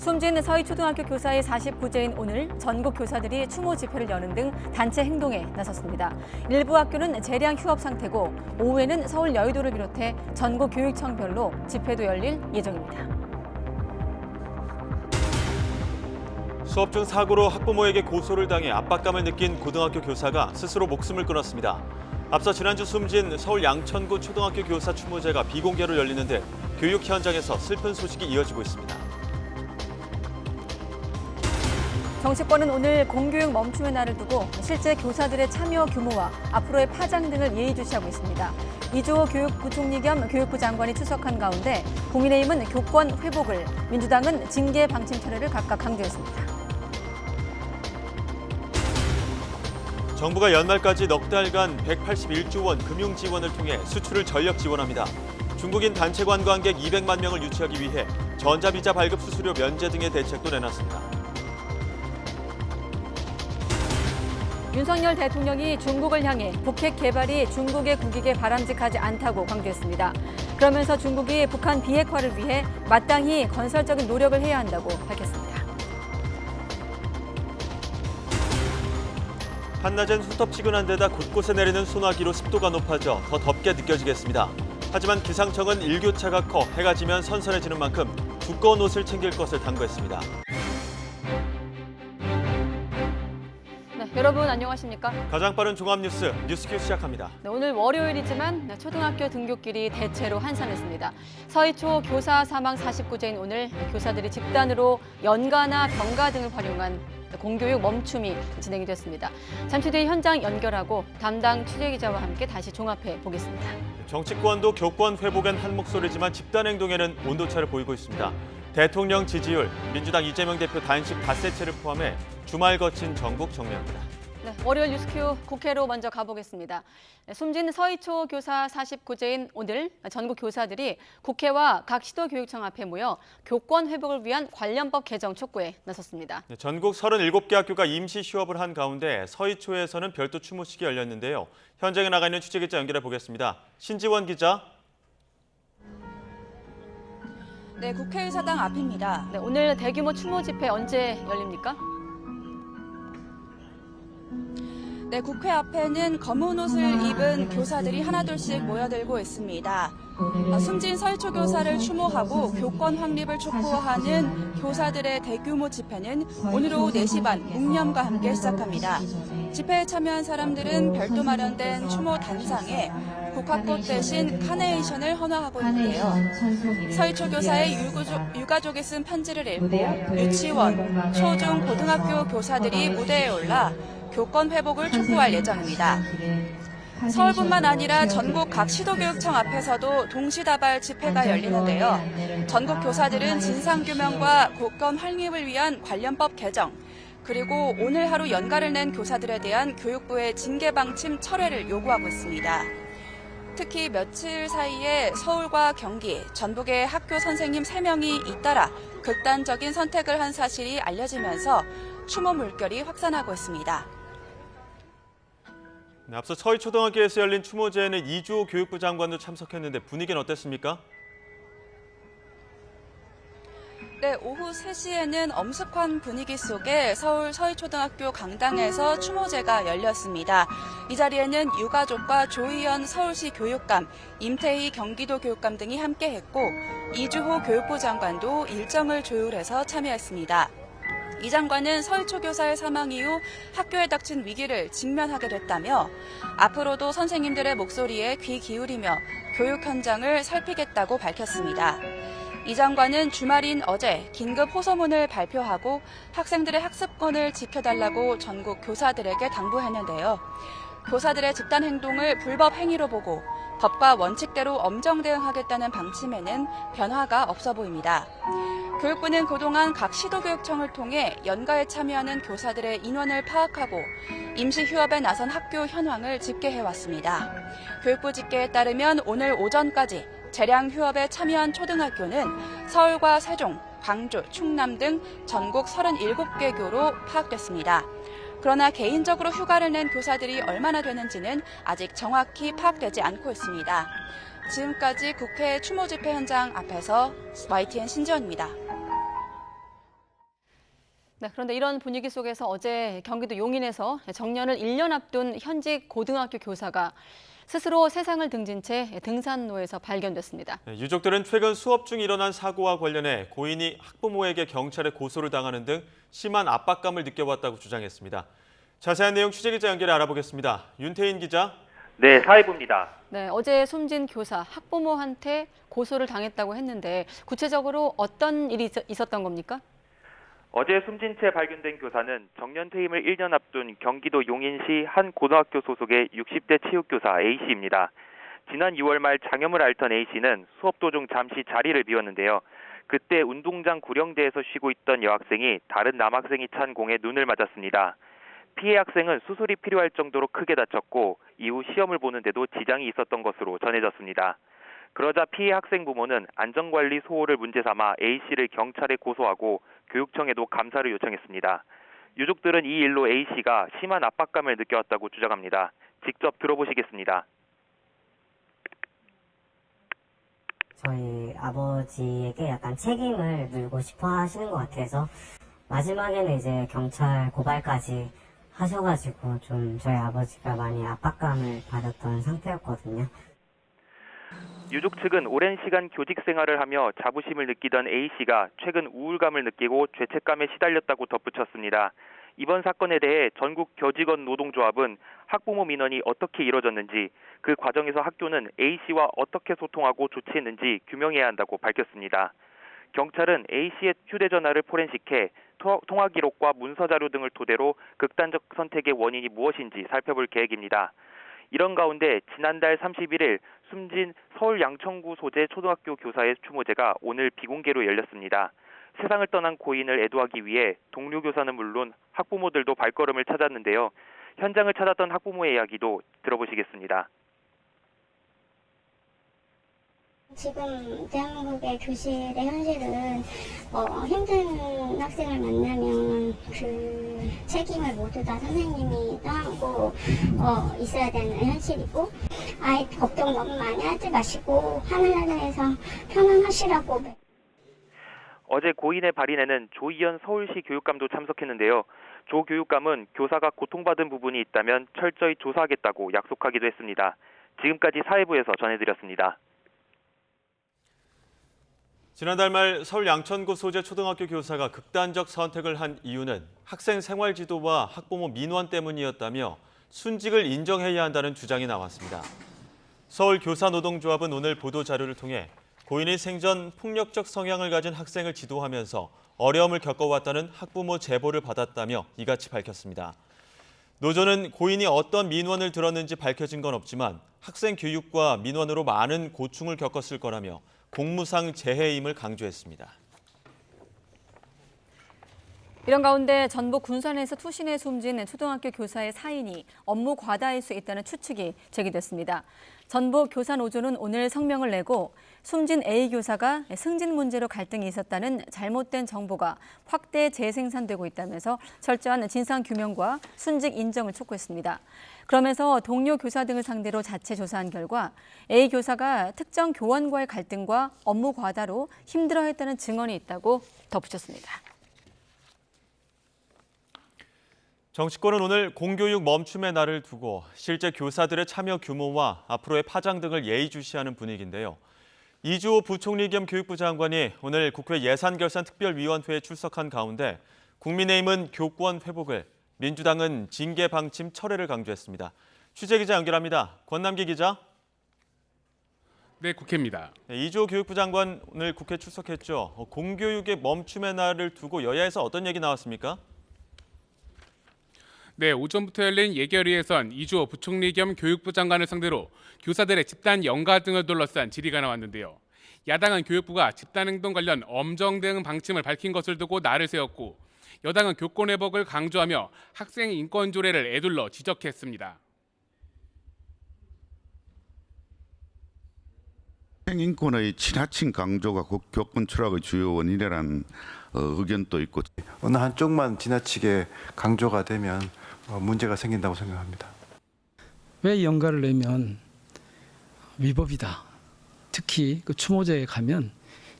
숨진 서희초등학교 교사의 49제인 오늘 전국 교사들이 추모 집회를 여는 등 단체 행동에 나섰습니다. 일부 학교는 재량 휴업 상태고 오후에는 서울 여의도를 비롯해 전국 교육청별로 집회도 열릴 예정입니다. 수업 중 사고로 학부모에게 고소를 당해 압박감을 느낀 고등학교 교사가 스스로 목숨을 끊었습니다. 앞서 지난주 숨진 서울 양천구 초등학교 교사 추모제가 비공개로 열리는데 교육 현장에서 슬픈 소식이 이어지고 있습니다. 정치권은 오늘 공교육 멈춤의 날을 두고 실제 교사들의 참여 규모와 앞으로의 파장 등을 예의주시하고 있습니다. 이주호 교육부총리 겸 교육부 장관이 출석한 가운데 국민의힘은 교권 회복을, 민주당은 징계 방침 철회를 각각 강조했습니다. 정부가 연말까지 넉 달간 181조 원 금융 지원을 통해 수출을 전력 지원합니다. 중국인 단체 관광객 200만 명을 유치하기 위해 전자비자 발급 수수료 면제 등의 대책도 내놨습니다. 윤석열 대통령이 중국을 향해 북핵 개발이 중국의 국익에 바람직하지 않다고 강조했습니다. 그러면서 중국이 북한 비핵화를 위해 마땅히 건설적인 노력을 해야 한다고 밝혔습니다. 한낮엔 후텁지근한 데다 곳곳에 내리는 소나기로 습도가 높아져 더 덥게 느껴지겠습니다. 하지만 기상청은 일교차가 커 해가 지면 선선해지는 만큼 두꺼운 옷을 챙길 것을 당부했습니다. 여러분 안녕하십니까? 가장 빠른 종합뉴스 뉴스큐 시작합니다. 오늘 월요일이지만 초등학교 등교길이 대체로 한산했습니다. 서희초 교사 사망 49제인 오늘 교사들이 집단으로 연가나 병가 등을 활용한 공교육 멈춤이 진행이 됐습니다. 잠시 뒤에 현장 연결하고 담당 취재기자와 함께 다시 종합해 보겠습니다. 정치권도 교권 회복엔 한 목소리지만 집단 행동에는 온도차를 보이고 있습니다. 대통령 지지율, 민주당 이재명 대표 단식 닷새째를 포함해 주말 거친 전국 정리합니다. 네, 월요일 뉴스큐 국회로 먼저 가보겠습니다. 숨진 서희초 교사 49제인 오늘 전국 교사들이 국회와 각 시도교육청 앞에 모여 교권 회복을 위한 관련법 개정 촉구에 나섰습니다. 네, 전국 37개 학교가 임시 휴업을 한 가운데 서희초에서는 별도 추모식이 열렸는데요. 현장에 나가 있는 취재기자 연결해 보겠습니다. 신지원 기자. 네, 국회의사당 앞입니다. 네, 오늘 대규모 추모 집회 언제 열립니까? 네, 국회 앞에는 검은 옷을 입은 교사들이 하나둘씩 모여들고 있습니다. 숨진 서희초 교사를 추모하고 교권 확립을 촉구하는 교사들의 대규모 집회는 오늘 오후 4시 반 묵념과 함께 시작합니다. 집회에 참여한 사람들은 별도 마련된 추모 단상에 국화꽃 대신 카네이션을 헌화하고 있는데요. 서희초 교사의 유가족이 쓴 편지를 읽고 유치원, 초중, 고등학교 교사들이 무대에 올라 교권 회복을 촉구할 예정입니다. 서울뿐만 아니라 전국 각 시도교육청 앞에서도 동시다발 집회가 열리는데요. 전국 교사들은 진상규명과 교권 확립을 위한 관련법 개정, 그리고 오늘 하루 연가를 낸 교사들에 대한 교육부의 징계 방침 철회를 요구하고 있습니다. 특히 며칠 사이에 서울과 경기, 전북의 학교 선생님 3명이 잇따라 극단적인 선택을 한 사실이 알려지면서 추모 물결이 확산하고 있습니다. 네, 앞서 서희초등학교에서 열린 추모제에는 이주호 교육부 장관도 참석했는데 분위기는 어땠습니까? 네, 오후 3시에는 엄숙한 분위기 속에 서울 서희초등학교 강당에서 추모제가 열렸습니다. 이 자리에는 유가족과 조희연 서울시 교육감, 임태희 경기도 교육감 등이 함께했고 이주호 교육부 장관도 일정을 조율해서 참여했습니다. 이 장관은 서희초 교사의 사망 이후 학교에 닥친 위기를 직면하게 됐다며 앞으로도 선생님들의 목소리에 귀 기울이며 교육 현장을 살피겠다고 밝혔습니다. 이 장관은 주말인 어제 긴급 호소문을 발표하고 학생들의 학습권을 지켜달라고 전국 교사들에게 당부했는데요. 교사들의 집단 행동을 불법 행위로 보고 법과 원칙대로 엄정 대응하겠다는 방침에는 변화가 없어 보입니다. 교육부는 그동안 각 시도교육청을 통해 연가에 참여하는 교사들의 인원을 파악하고 임시 휴업에 나선 학교 현황을 집계해왔습니다. 교육부 집계에 따르면 오늘 오전까지 재량 휴업에 참여한 초등학교는 서울과 세종, 광주, 충남 등 전국 37개 교로 파악됐습니다. 그러나 개인적으로 휴가를 낸 교사들이 얼마나 되는지는 아직 정확히 파악되지 않고 있습니다. 지금까지 국회 추모 집회 현장 앞에서 YTN 신지원입니다. 네, 그런데 이런 분위기 속에서 어제 경기도 용인에서 정년을 1년 앞둔 현직 고등학교 교사가 스스로 세상을 등진 채 등산로에서 발견됐습니다. 네, 유족들은 최근 수업 중 일어난 사고와 관련해 고인이 학부모에게 경찰에 고소를 당하는 등 심한 압박감을 느껴왔다고 주장했습니다. 자세한 내용 취재기자 연결해 알아보겠습니다. 윤태인 기자. 네, 사회부입니다. 네, 어제 숨진 교사 학부모한테 고소를 당했다고 했는데 구체적으로 어떤 일이 있었던 겁니까? 어제 숨진 채 발견된 교사는 정년 퇴임을 1년 앞둔 경기도 용인시 한 고등학교 소속의 60대 체육교사 A씨입니다. 지난 6월 말 장염을 앓던 A씨는 수업 도중 잠시 자리를 비웠는데요. 그때 운동장 구령대에서 쉬고 있던 여학생이 다른 남학생이 찬 공에 눈을 맞았습니다. 피해 학생은 수술이 필요할 정도로 크게 다쳤고 이후 시험을 보는데도 지장이 있었던 것으로 전해졌습니다. 그러자 피해 학생 부모는 안전관리 소홀을 문제 삼아 A씨를 경찰에 고소하고 교육청에도 감사를 요청했습니다. 유족들은 이 일로 A씨가 심한 압박감을 느껴왔다고 주장합니다. 직접 들어보시겠습니다. 저희 아버지에게 약간 책임을 물고 싶어 하시는 것 같아서 마지막에는 이제 경찰 고발까지 하셔가지고 좀 저희 아버지가 많이 압박감을 받았던 상태였거든요. 유족 측은 오랜 시간 교직 생활을 하며 자부심을 느끼던 A씨가 최근 우울감을 느끼고 죄책감에 시달렸다고 덧붙였습니다. 이번 사건에 대해 전국 교직원 노동조합은 학부모 민원이 어떻게 이뤄졌는지, 그 과정에서 학교는 A씨와 어떻게 소통하고 조치했는지 규명해야 한다고 밝혔습니다. 경찰은 A씨의 휴대전화를 포렌식해 통화 기록과 문서 자료 등을 토대로 극단적 선택의 원인이 무엇인지 살펴볼 계획입니다. 이런 가운데 지난달 31일 숨진 서울 양천구 소재 초등학교 교사의 추모제가 오늘 비공개로 열렸습니다. 세상을 떠난 고인을 애도하기 위해 동료 교사는 물론 학부모들도 발걸음을 찾았는데요. 현장을 찾았던 학부모의 이야기도 들어보시겠습니다. 지금 대한민국의 교실의 현실은 힘든 학생을 만나면 그 책임을 모두 다 선생님이 떠안고 있어야 되는 현실이고, 아이 걱정 너무 많이 하지 마시고 하늘나라에서 편안하시라고. 어제 고인의 발인에는 조희연 서울시 교육감도 참석했는데요. 조 교육감은 교사가 고통받은 부분이 있다면 철저히 조사하겠다고 약속하기도 했습니다. 지금까지 사회부에서 전해드렸습니다. 지난달 말 서울 양천구 소재 초등학교 교사가 극단적 선택을 한 이유는 학생 생활 지도와 학부모 민원 때문이었다며 순직을 인정해야 한다는 주장이 나왔습니다. 서울 교사노동조합은 오늘 보도자료를 통해 고인이 생전 폭력적 성향을 가진 학생을 지도하면서 어려움을 겪어왔다는 학부모 제보를 받았다며 이같이 밝혔습니다. 노조는 고인이 어떤 민원을 들었는지 밝혀진 건 없지만 학생 교육과 민원으로 많은 고충을 겪었을 거라며 공무상 재해임을 강조했습니다. 이런 가운데 전북 군산에서 투신해 숨진 초등학교 교사의 사인이 업무 과다일 수 있다는 추측이 제기됐습니다. 전북 교사노조는 오늘 성명을 내고 숨진 A 교사가 승진 문제로 갈등이 있었다는 잘못된 정보가 확대 재생산되고 있다면서 철저한 진상규명과 순직 인정을 촉구했습니다. 그러면서 동료 교사 등을 상대로 자체 조사한 결과 A 교사가 특정 교원과의 갈등과 업무 과다로 힘들어했다는 증언이 있다고 덧붙였습니다. 정치권은 오늘 공교육 멈춤의 날을 두고 실제 교사들의 참여 규모와 앞으로의 파장 등을 예의주시하는 분위기인데요. 이주호 부총리 겸 교육부 장관이 오늘 국회 예산결산특별위원회에 출석한 가운데 국민의힘은 교권 회복을, 민주당은 징계 방침 철회를 강조했습니다. 취재기자 연결합니다. 권남기 기자. 네, 국회입니다. 이주호 교육부 장관 오늘 국회 출석했죠. 공교육의 멈춤의 날을 두고 여야에서 어떤 얘기 나왔습니까? 네, 오전부터 열린 예결위에선 이주호 부총리 겸 교육부 장관을 상대로 교사들의 집단 연가 등을 둘러싼 질의가 나왔는데요. 야당은 교육부가 집단행동 관련 엄정 대응 방침을 밝힌 것을 두고 날을 세웠고, 여당은 교권 회복을 강조하며 학생 인권 조례를 에둘러 지적했습니다. 학생 인권의 지나친 강조가 교권 추락의 주요 원인이라는 의견도 있고, 어느 한쪽만 지나치게 강조가 되면 문제가 생긴다고 생각합니다. 왜 연가를 내면 위법이다. 특히 그 추모제에 가면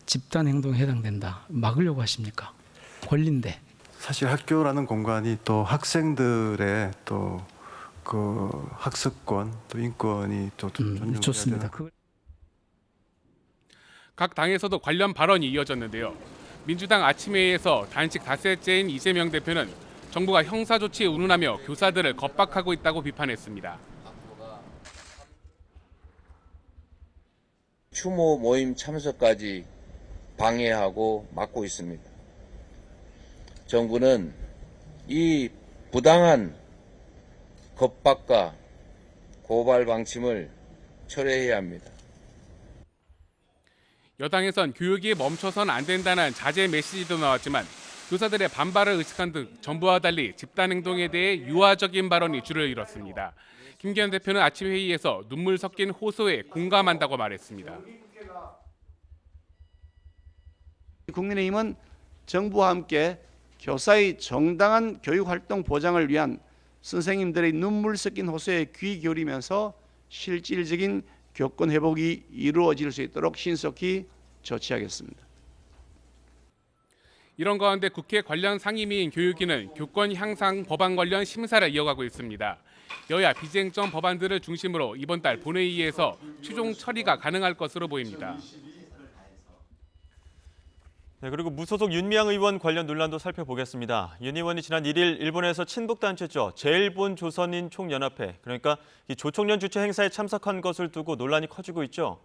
집단행동에 해당된다. 막으려고 하십니까? 권리인데. 사실 학교라는 공간이 또 학생들의 또 그 학습권 또 인권이 또 존중돼야 좋습니다. 되는. 각 당에서도 관련 발언이 이어졌는데요. 민주당 아침회의에서 단식 닷새째인 이재명 대표는 정부가 형사조치 운운하며 교사들을 겁박하고 있다고 비판했습니다. 추모 모임 참석까지 방해하고 막고 있습니다. 정부는 이 부당한 겁박과 고발 방침을 철회해야 합니다. 여당에선 교육이 멈춰선 안 된다는 자제 메시지도 나왔지만 교사들의 반발을 의식한 등 정부와 달리 집단 행동에 대해 유화적인 발언이 줄을 이뤘습니다. 김기현 대표는 아침 회의에서 눈물 섞인 호소에 공감한다고 말했습니다. 국민의힘은 정부와 함께 교사의 정당한 교육활동 보장을 위한 선생님들의 눈물 섞인 호소에 귀 기울이면서 실질적인 교권 회복이 이루어질 수 있도록 신속히 조치하겠습니다. 이런 가운데 국회 관련 상임위인 교육위는 교권 향상 법안 관련 심사를 이어가고 있습니다. 여야 비쟁점 법안들을 중심으로 이번 달 본회의에서 최종 처리가 가능할 것으로 보입니다. 네, 그리고 무소속 윤미향 의원 관련 논란도 살펴보겠습니다. 윤 의원이 지난 1일 일본에서 친북단체죠. 제일본 조선인 총연합회, 그러니까 이 조총련 주최 행사에 참석한 것을 두고 논란이 커지고 있죠.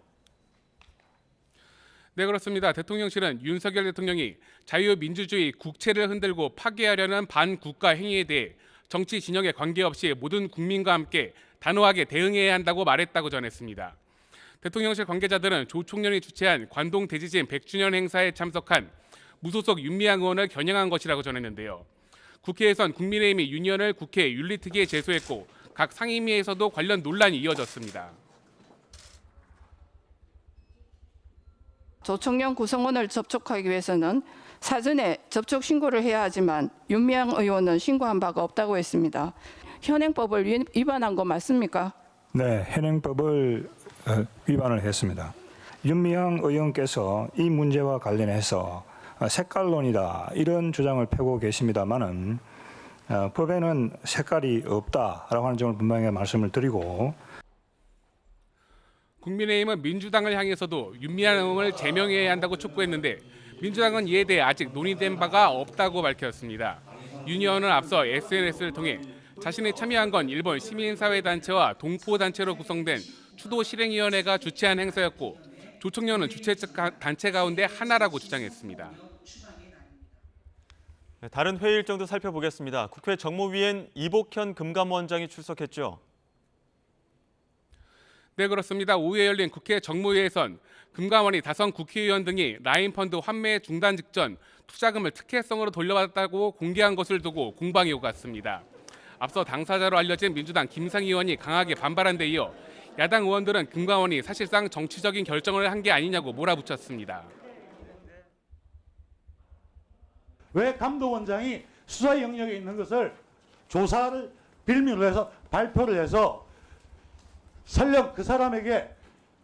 네, 그렇습니다. 대통령실은 윤석열 대통령이 자유민주주의 국채를 흔들고 파괴하려는 반국가 행위에 대해 정치 진영에 관계없이 모든 국민과 함께 단호하게 대응해야 한다고 말했다고 전했습니다. 대통령실 관계자들은 조총련이 주최한 관동 대지진 100주년 행사에 참석한 무소속 윤미향 의원을 겨냥한 것이라고 전했는데요. 국회에선 국민의힘이 윤 의원을 국회 윤리특위에 제소했고 각 상임위에서도 관련 논란이 이어졌습니다. 조총련 구성원을 접촉하기 위해서는 사전에 접촉 신고를 해야 하지만 윤미향 의원은 신고한 바가 없다고 했습니다. 현행법을 위반한 거 맞습니까? 네, 현행법을 위반을 했습니다. 윤미향 의원께서 이 문제와 관련해서 색깔론이다 이런 주장을 펴고 계십니다만은 법에는 색깔이 없다라고 하는 점을 분명히 말씀을 드리고, 국민의힘은 민주당을 향해서도 윤미향 의원을 제명해야 한다고 촉구했는데 민주당은 이에 대해 아직 논의된 바가 없다고 밝혔습니다. 윤 의원은 앞서 SNS를 통해 자신이 참여한 건 일본 시민사회단체와 동포단체로 구성된 추도실행위원회가 주최한 행사였고 조총련은 주최 측 단체 가운데 하나라고 주장했습니다. 다른 회의 일정도 살펴보겠습니다. 국회 정무위엔 이복현 금감원장이 출석했죠. 네, 그렇습니다. 오후에 열린 국회 정무위에선 금감원이 다선 국회의원 등이 라인펀드 환매 중단 직전 투자금을 특혜성으로 돌려받았다고 공개한 것을 두고 공방이 오갔습니다. 앞서 당사자로 알려진 민주당 김상희 의원이 강하게 반발한 데 이어 야당 의원들은 금감원이 사실상 정치적인 결정을 한 게 아니냐고 몰아붙였습니다. 왜 감독원장이 수사 영역에 있는 것을 조사를 빌미로 해서 발표를 해서 설령 그 사람에게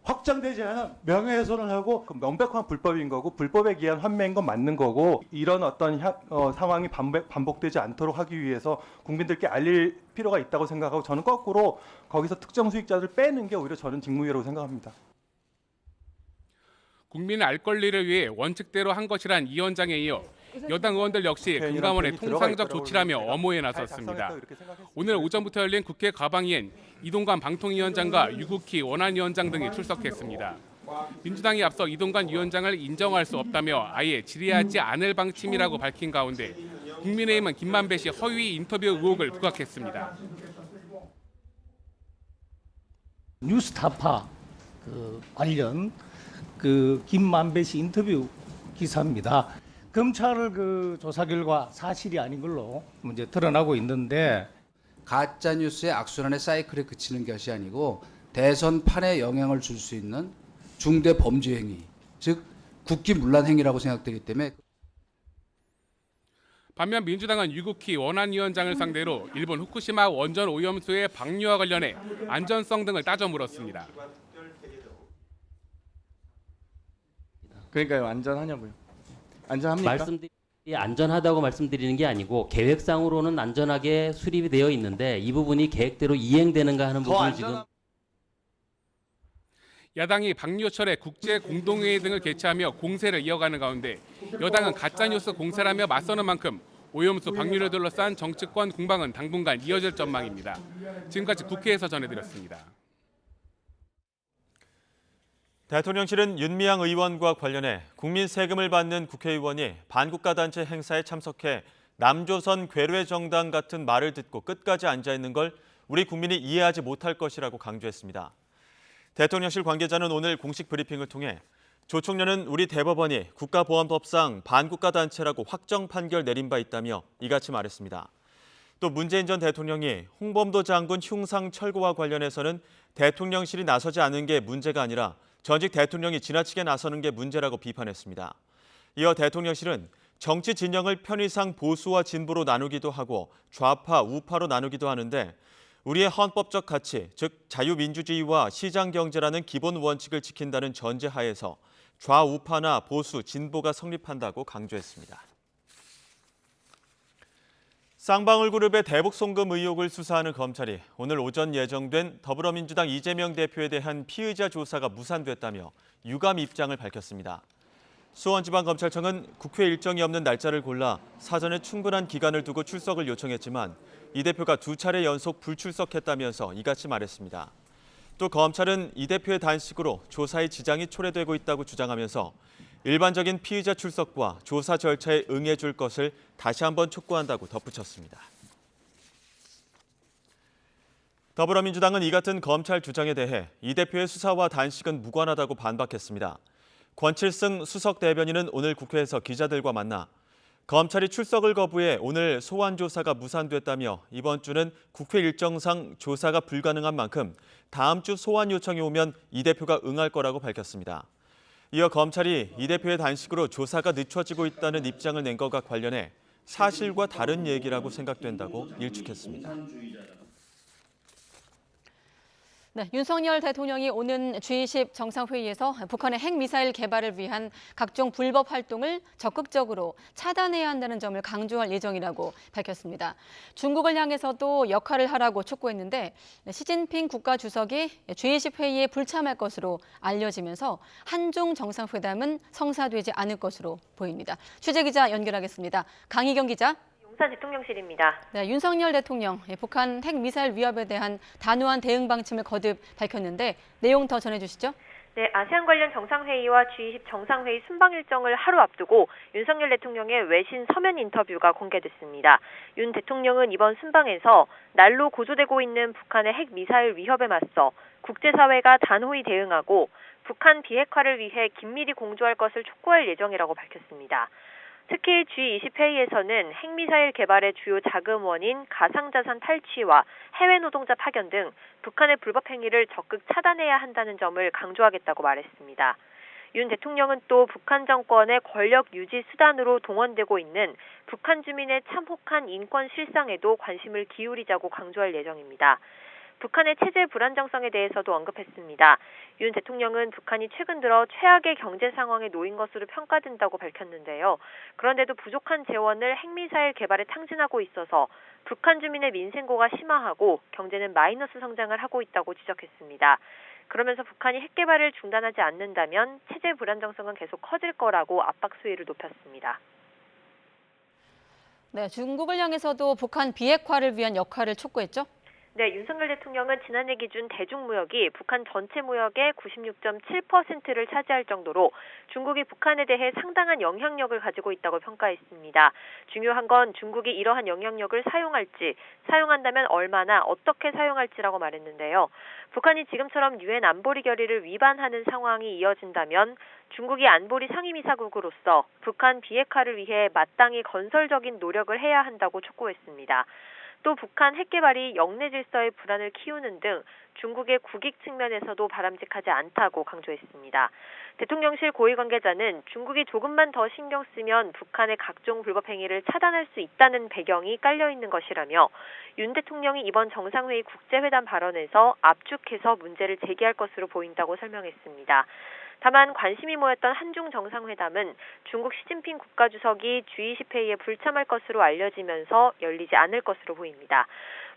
확정되지 않은 명예훼손을 하고 명백한 불법인 거고 불법에 의한 환매인 건 맞는 거고 이런 어떤 상황이 반복되지 않도록 하기 위해서 국민들께 알릴 필요가 있다고 생각하고 저는 거꾸로 거기서 특정 수익자들 빼는 게 오히려 저는 직무유예라고 생각합니다. 국민의 알 권리를 위해 원칙대로 한 것이란 이 위원장에 이어 여당 의원들 역시 금감원의 통상적 조치라며 엄호에 나섰습니다. 오늘 오전부터 열린 국회 과방위엔 이동관 방통위원장과 유국희 원안위원장 등이 출석했습니다. 민주당이 앞서 이동관 위원장을 인정할 수 없다며 아예 질의하지 않을 방침이라고 밝힌 가운데 국민의힘은 김만배 씨 허위 인터뷰 의혹을 부각했습니다. 뉴스타파 관련 김만배 씨 인터뷰 기사입니다. 검찰 조사 결과 사실이 아닌 걸로 이제 드러나고 있는데 가짜 뉴스의 악순환의 사이클에 그치는 것이 아니고 대선판에 영향을 줄 수 있는 중대 범죄 행위, 즉 국기문란 행위라고 생각되기 때문에. 반면 민주당은 유국희 원안위원장을 상대로 일본 후쿠시마 원전 오염수의 방류와 관련해 안전성 등을 따져 물었습니다. 그러니까요, 안전하냐고요. 안전합니까? 안전하다고 말씀드리는 게 아니고 계획상으로는 안전하게 수립이 되어 있는데 이 부분이 계획대로 이행되는가 하는 부분은 지금 야당이 박효철의 국제 공동회의 등을 개최하며 공세를 이어가는 가운데 여당은 가짜뉴스 공세라며 맞서는 만큼 오염수 방류를 둘러싼 정치권 공방은 당분간 이어질 전망입니다. 지금까지 국회에서 전해드렸습니다. 대통령실은 윤미향 의원과 관련해 국민 세금을 받는 국회의원이 반국가 단체 행사에 참석해 남조선 괴뢰정당 같은 말을 듣고 끝까지 앉아있는 걸 우리 국민이 이해하지 못할 것이라고 강조했습니다. 대통령실 관계자는 오늘 공식 브리핑을 통해 조 총련은 우리 대법원이 국가보안법상 반국가 단체라고 확정 판결 내린 바 있다며 이같이 말했습니다. 또 문재인 전 대통령이 홍범도 장군 흉상 철거와 관련해서는 대통령실이 나서지 않은 게 문제가 아니라 전직 대통령이 지나치게 나서는 게 문제라고 비판했습니다. 이어 대통령실은 정치 진영을 편의상 보수와 진보로 나누기도 하고 좌파, 우파로 나누기도 하는데 우리의 헌법적 가치, 즉 자유민주주의와 시장경제라는 기본 원칙을 지킨다는 전제하에서 좌우파나 보수, 진보가 성립한다고 강조했습니다. 쌍방울 그룹의 대북 송금 의혹을 수사하는 검찰이 오늘 오전 예정된 더불어민주당 이재명 대표에 대한 피의자 조사가 무산됐다며 유감 입장을 밝혔습니다. 수원지방검찰청은 국회 일정이 없는 날짜를 골라 사전에 충분한 기간을 두고 출석을 요청했지만 이 대표가 2차례 연속 불출석했다면서 이같이 말했습니다. 또 검찰은 이 대표의 단식으로 조사에 지장이 초래되고 있다고 주장하면서 일반적인 피의자 출석과 조사 절차에 응해줄 것을 다시 한번 촉구한다고 덧붙였습니다. 더불어민주당은 이 같은 검찰 주장에 대해 이 대표의 수사와 단식은 무관하다고 반박했습니다. 권칠승 수석 대변인은 오늘 국회에서 기자들과 만나 검찰이 출석을 거부해 오늘 소환 조사가 무산됐다며 이번 주는 국회 일정상 조사가 불가능한 만큼 다음 주 소환 요청이 오면 이 대표가 응할 거라고 밝혔습니다. 이어 검찰이 이 대표의 단식으로 조사가 늦춰지고 있다는 입장을 낸 것과 관련해 사실과 다른 얘기라고 생각된다고 일축했습니다. 네, 윤석열 대통령이 오는 G20 정상회의에서 북한의 핵미사일 개발을 위한 각종 불법 활동을 적극적으로 차단해야 한다는 점을 강조할 예정이라고 밝혔습니다. 중국을 향해서도 역할을 하라고 촉구했는데 시진핑 국가주석이 G20 회의에 불참할 것으로 알려지면서 한중 정상회담은 성사되지 않을 것으로 보입니다. 취재기자 연결하겠습니다. 강희경 기자. 대통령실입니다. 네, 윤석열 대통령 북한 핵미사일 위협에 대한 단호한 대응 방침을 거듭 밝혔는데 내용 더 전해주시죠. 네, 아세안 관련 정상회의와 G20 정상회의 순방 일정을 하루 앞두고 윤석열 대통령의 외신 서면 인터뷰가 공개됐습니다. 윤 대통령은 이번 순방에서 날로 고조되고 있는 북한의 핵미사일 위협에 맞서 국제사회가 단호히 대응하고 북한 비핵화를 위해 긴밀히 공조할 것을 촉구할 예정이라고 밝혔습니다. 특히 G20 회의에서는 핵미사일 개발의 주요 자금원인 가상자산 탈취와 해외 노동자 파견 등 북한의 불법 행위를 적극 차단해야 한다는 점을 강조하겠다고 말했습니다. 윤 대통령은 또 북한 정권의 권력 유지 수단으로 동원되고 있는 북한 주민의 참혹한 인권 실상에도 관심을 기울이자고 강조할 예정입니다. 북한의 체제 불안정성에 대해서도 언급했습니다. 윤 대통령은 북한이 최근 들어 최악의 경제 상황에 놓인 것으로 평가된다고 밝혔는데요. 그런데도 부족한 재원을 핵미사일 개발에 탕진하고 있어서 북한 주민의 민생고가 심화하고 경제는 마이너스 성장을 하고 있다고 지적했습니다. 그러면서 북한이 핵 개발을 중단하지 않는다면 체제 불안정성은 계속 커질 거라고 압박 수위를 높였습니다. 네, 중국을 향해서도 북한 비핵화를 위한 역할을 촉구했죠? 네, 윤석열 대통령은 지난해 기준 대중무역이 북한 전체 무역의 96.7%를 차지할 정도로 중국이 북한에 대해 상당한 영향력을 가지고 있다고 평가했습니다. 중요한 건 중국이 이러한 영향력을 사용할지, 사용한다면 얼마나 어떻게 사용할지라고 말했는데요. 북한이 지금처럼 유엔 안보리 결의를 위반하는 상황이 이어진다면 중국이 안보리 상임이사국으로서 북한 비핵화를 위해 마땅히 건설적인 노력을 해야 한다고 촉구했습니다. 또 북한 핵 개발이 영내 질서의 불안을 키우는 등 중국의 국익 측면에서도 바람직하지 않다고 강조했습니다. 대통령실 고위 관계자는 중국이 조금만 더 신경 쓰면 북한의 각종 불법 행위를 차단할 수 있다는 배경이 깔려 있는 것이라며 윤 대통령이 이번 정상회의 국제회담 발언에서 압축해서 문제를 제기할 것으로 보인다고 설명했습니다. 다만 관심이 모였던 한중 정상회담은 중국 시진핑 국가주석이 G20 회의에 불참할 것으로 알려지면서 열리지 않을 것으로 보입니다.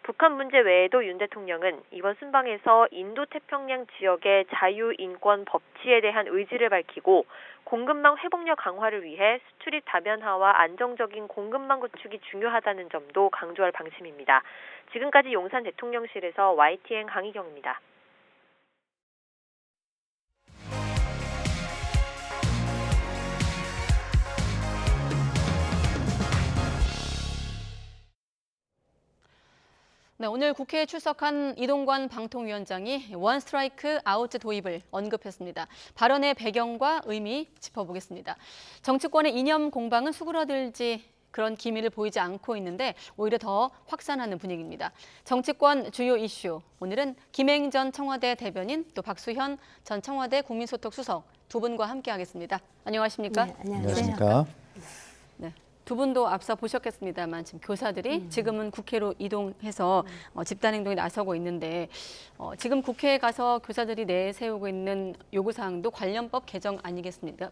북한 문제 외에도 윤 대통령은 이번 순방에서 인도태평양 지역의 자유, 인권, 법치에 대한 의지를 밝히고 공급망 회복력 강화를 위해 수출입 다변화와 안정적인 공급망 구축이 중요하다는 점도 강조할 방침입니다. 지금까지 용산 대통령실에서 YTN 강희경입니다. 네, 오늘 국회에 출석한 이동관 방통위원장이 원 스트라이크 아웃 도입을 언급했습니다. 발언의 배경과 의미 짚어보겠습니다. 정치권의 이념 공방은 수그러들지 그런 기미를 보이지 않고 있는데 오히려 더 확산하는 분위기입니다. 정치권 주요 이슈, 오늘은 김행 전 청와대 대변인 또 박수현 전 청와대 국민소통 수석 두 분과 함께하겠습니다. 안녕하십니까? 네, 안녕하십니까? 네. 두 분도 앞서 보셨겠습니다만 지금 교사들이 지금은 국회로 이동해서 집단행동에 나서고 있는데 지금 국회에 가서 교사들이 내세우고 있는 요구사항도 관련법 개정 아니겠습니까?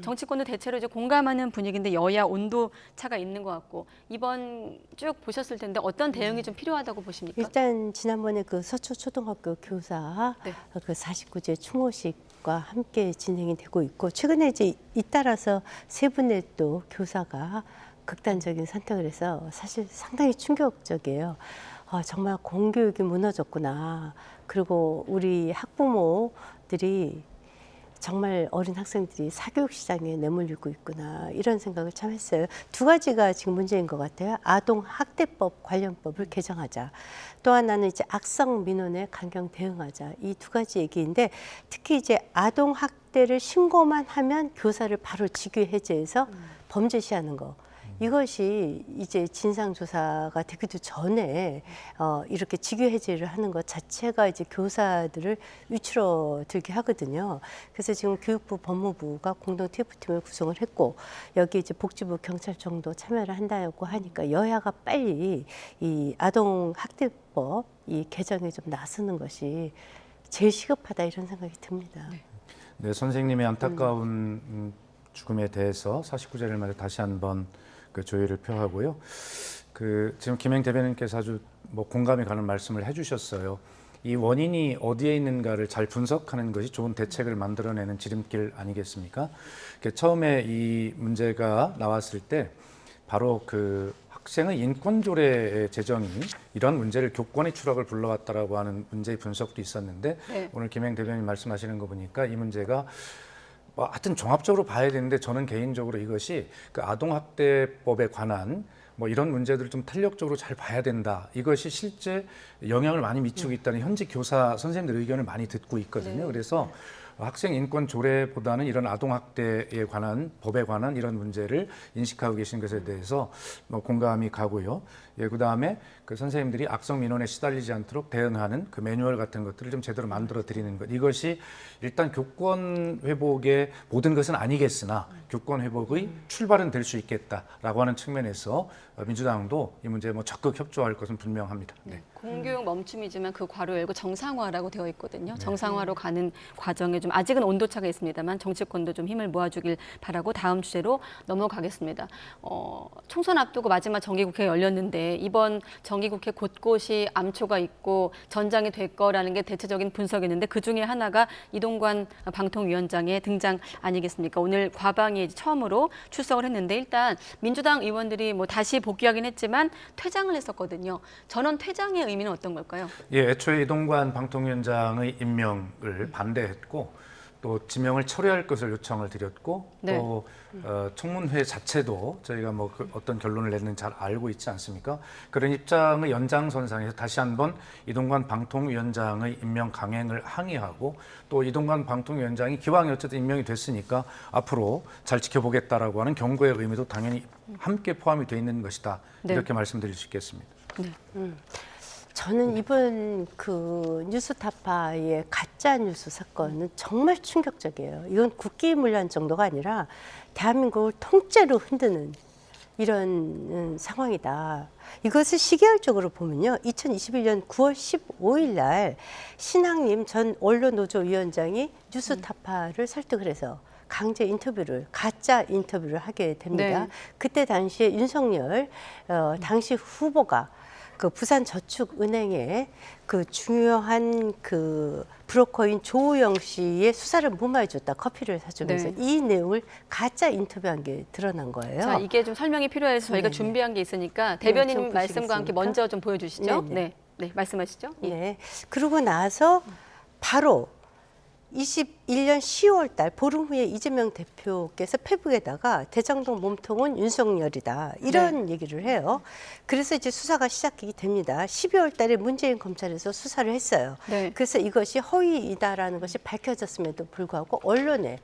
정치권도 대체로 이제 공감하는 분위기인데 여야 온도 차가 있는 것 같고 이번 쭉 보셨을 텐데 어떤 대응이 좀 필요하다고 보십니까? 일단 지난번에 그 서초초등학교 교사 네. 그 49제 추모식 과 함께 진행이 되고 있고 최근에 이제 잇따라서 세 분의 또 교사가 극단적인 선택을 해서 사실 상당히 충격적이에요. 정말 공교육이 무너졌구나. 그리고 우리 학부모들이 정말 어린 학생들이 사교육 시장에 내몰리고 있구나 이런 생각을 참 했어요. 두 가지가 지금 문제인 것 같아요. 아동학대법 관련법을 개정하자. 또 하나는 이제 악성 민원에 강경 대응하자. 이 두 가지 얘기인데 특히 이제 아동학대를 신고만 하면 교사를 바로 직위 해제해서 범죄시하는 거. 이것이 이제 진상조사가 되기도 전에 이렇게 직위 해제를 하는 것 자체가 이제 교사들을 위축들게 하거든요. 그래서 지금 교육부, 법무부가 공동 TF팀을 구성을 했고 여기 이제 복지부, 경찰청도 참여를 한다고 하니까 여야가 빨리 이 아동학대법 이 개정에 좀 나서는 것이 제일 시급하다 이런 생각이 듭니다. 네, 선생님의 안타까운 죽음에 대해서 49제를 맞아 다시 한번 그 조의를 표하고요. 지금 김행 대변인께서 아주 공감이 가는 말씀을 해주셨어요. 이 원인이 어디에 있는가를 잘 분석하는 것이 좋은 대책을 만들어내는 지름길 아니겠습니까? 처음에 이 문제가 나왔을 때 바로 그 학생의 인권조례 제정이 이런 문제를 교권의 추락을 불러왔다라고 하는 문제의 분석도 있었는데 네. 오늘 김행 대변인 말씀하시는 거 보니까 이 문제가 하여튼 종합적으로 봐야 되는데 저는 개인적으로 이것이 그 아동학대법에 관한 이런 문제들을 좀 탄력적으로 잘 봐야 된다. 이것이 실제 영향을 많이 미치고 있다는 현직 교사 선생님들 의견을 많이 듣고 있거든요. 네. 그래서 학생 인권 조례보다는 이런 아동학대에 관한 법에 관한 이런 문제를 인식하고 계신 것에 대해서 공감이 가고요. 예, 그다음에 그 선생님들이 악성 민원에 시달리지 않도록 대응하는 그 매뉴얼 같은 것들을 좀 제대로 만들어 드리는 것. 이것이 일단 교권 회복의 모든 것은 아니겠으나 교권 회복의 출발은 될 수 있겠다라고 하는 측면에서 민주당도 이 문제에 적극 협조할 것은 분명합니다. 네. 공교육 멈춤이지만 그 괄호 열고 정상화라고 되어 있거든요. 정상화로 가는 과정에 좀 아직은 온도차가 있습니다만 정치권도 좀 힘을 모아주길 바라고 다음 주제로 넘어가겠습니다. 총선 앞두고 마지막 정기국회가 열렸는데 이번 정기국회 곳곳이 암초가 있고 전장이 될 거라는 게 대체적인 분석이었는데 그중에 하나가 이동관 방통위원장의 등장 아니겠습니까? 오늘 과방에 처음으로 출석을 했는데 일단 민주당 의원들이 다시 복귀하긴 했지만 퇴장을 했었거든요. 전원 퇴장의 의미는 어떤 걸까요? 예, 애초에 이동관 방통위원장의 임명을 반대했고 또 지명을 철회할 것을 요청을 드렸고 네. 또 청문회 자체도 저희가 어떤 결론을 냈는지 잘 알고 있지 않습니까? 그런 입장의 연장선상에서 다시 한번 이동관 방통위원장의 임명 강행을 항의하고 또 이동관 방통위원장이 기왕에 어쨌든 임명이 됐으니까 앞으로 잘 지켜보겠다라고 하는 경고의 의미도 당연히 함께 포함이 돼 있는 것이다. 네. 이렇게 말씀드릴 수 있겠습니다. 네. 저는 이번 그 뉴스타파의 가짜 뉴스 사건은 정말 충격적이에요. 이건 국기문란 정도가 아니라 대한민국을 통째로 흔드는 이런 상황이다. 이것을 시계열적으로 보면요. 2021년 9월 15일 날 신학님 전 언론노조위원장이 뉴스타파를 설득을 해서 강제 인터뷰를, 가짜 인터뷰를 하게 됩니다. 네. 그때 당시에 윤석열 당시 후보가 그 부산저축은행의 그 중요한 그 브로커인 조우영 씨의 수사를 무마해줬다. 커피를 사주면서. 네. 이 내용을 가짜 인터뷰한 게 드러난 거예요. 자, 이게 좀 설명이 필요해서 저희가 네네. 준비한 게 있으니까 네, 대변인 좀 말씀과 함께 보시겠습니까? 먼저 좀 보여주시죠. 네네. 네, 네, 말씀하시죠. 예. 네. 그러고 나서 바로 21년 10월 달 보름 후에 이재명 대표께서 페북에다가 대장동 몸통은 윤석열이다. 이런 얘기를 해요. 그래서 이제 수사가 시작이 됩니다. 12월 달에 문재인 검찰에서 수사를 했어요. 네. 그래서 이것이 허위이다라는 것이 밝혀졌음에도 불구하고 언론에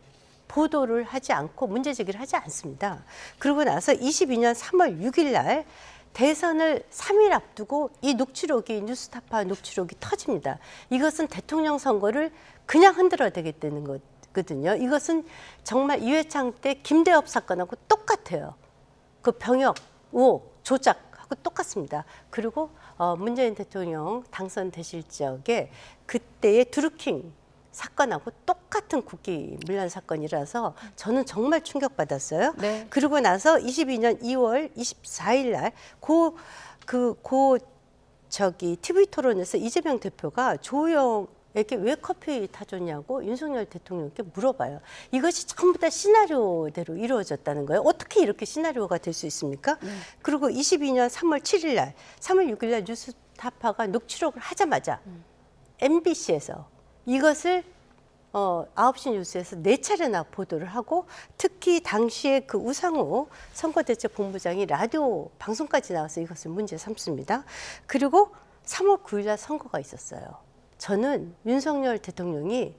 보도를 하지 않고 문제 제기를 하지 않습니다. 그러고 나서 22년 3월 6일 날 대선을 3일 앞두고 이 녹취록이 뉴스타파 녹취록이 터집니다. 이것은 대통령 선거를 그냥 흔들어대겠다는 거거든요. 이것은 정말 이회창 때 김대엽 사건하고 똑같아요. 그 병역, 의혹, 조작하고 똑같습니다. 그리고 문재인 대통령 당선되실 적에 그때의 드루킹 사건하고 똑같은 국기 문란 사건이라서 저는 정말 충격받았어요. 네. 그리고 나서 22년 2월 24일 날 TV 토론에서 이재명 대표가 조우영에게 왜 커피 타줬냐고 윤석열 대통령께 물어봐요. 이것이 전부 다 시나리오대로 이루어졌다는 거예요. 어떻게 이렇게 시나리오가 될 수 있습니까? 그리고 22년 3월 7일 날, 3월 6일 날 뉴스타파가 녹취록을 하자마자 MBC에서 이것을 9시 뉴스에서 4차례나 보도를 하고 특히 당시에 그 우상호 선거대책본부장이 라디오 방송까지 나와서 이것을 문제 삼습니다. 그리고 3월 9일 날 선거가 있었어요. 저는 윤석열 대통령이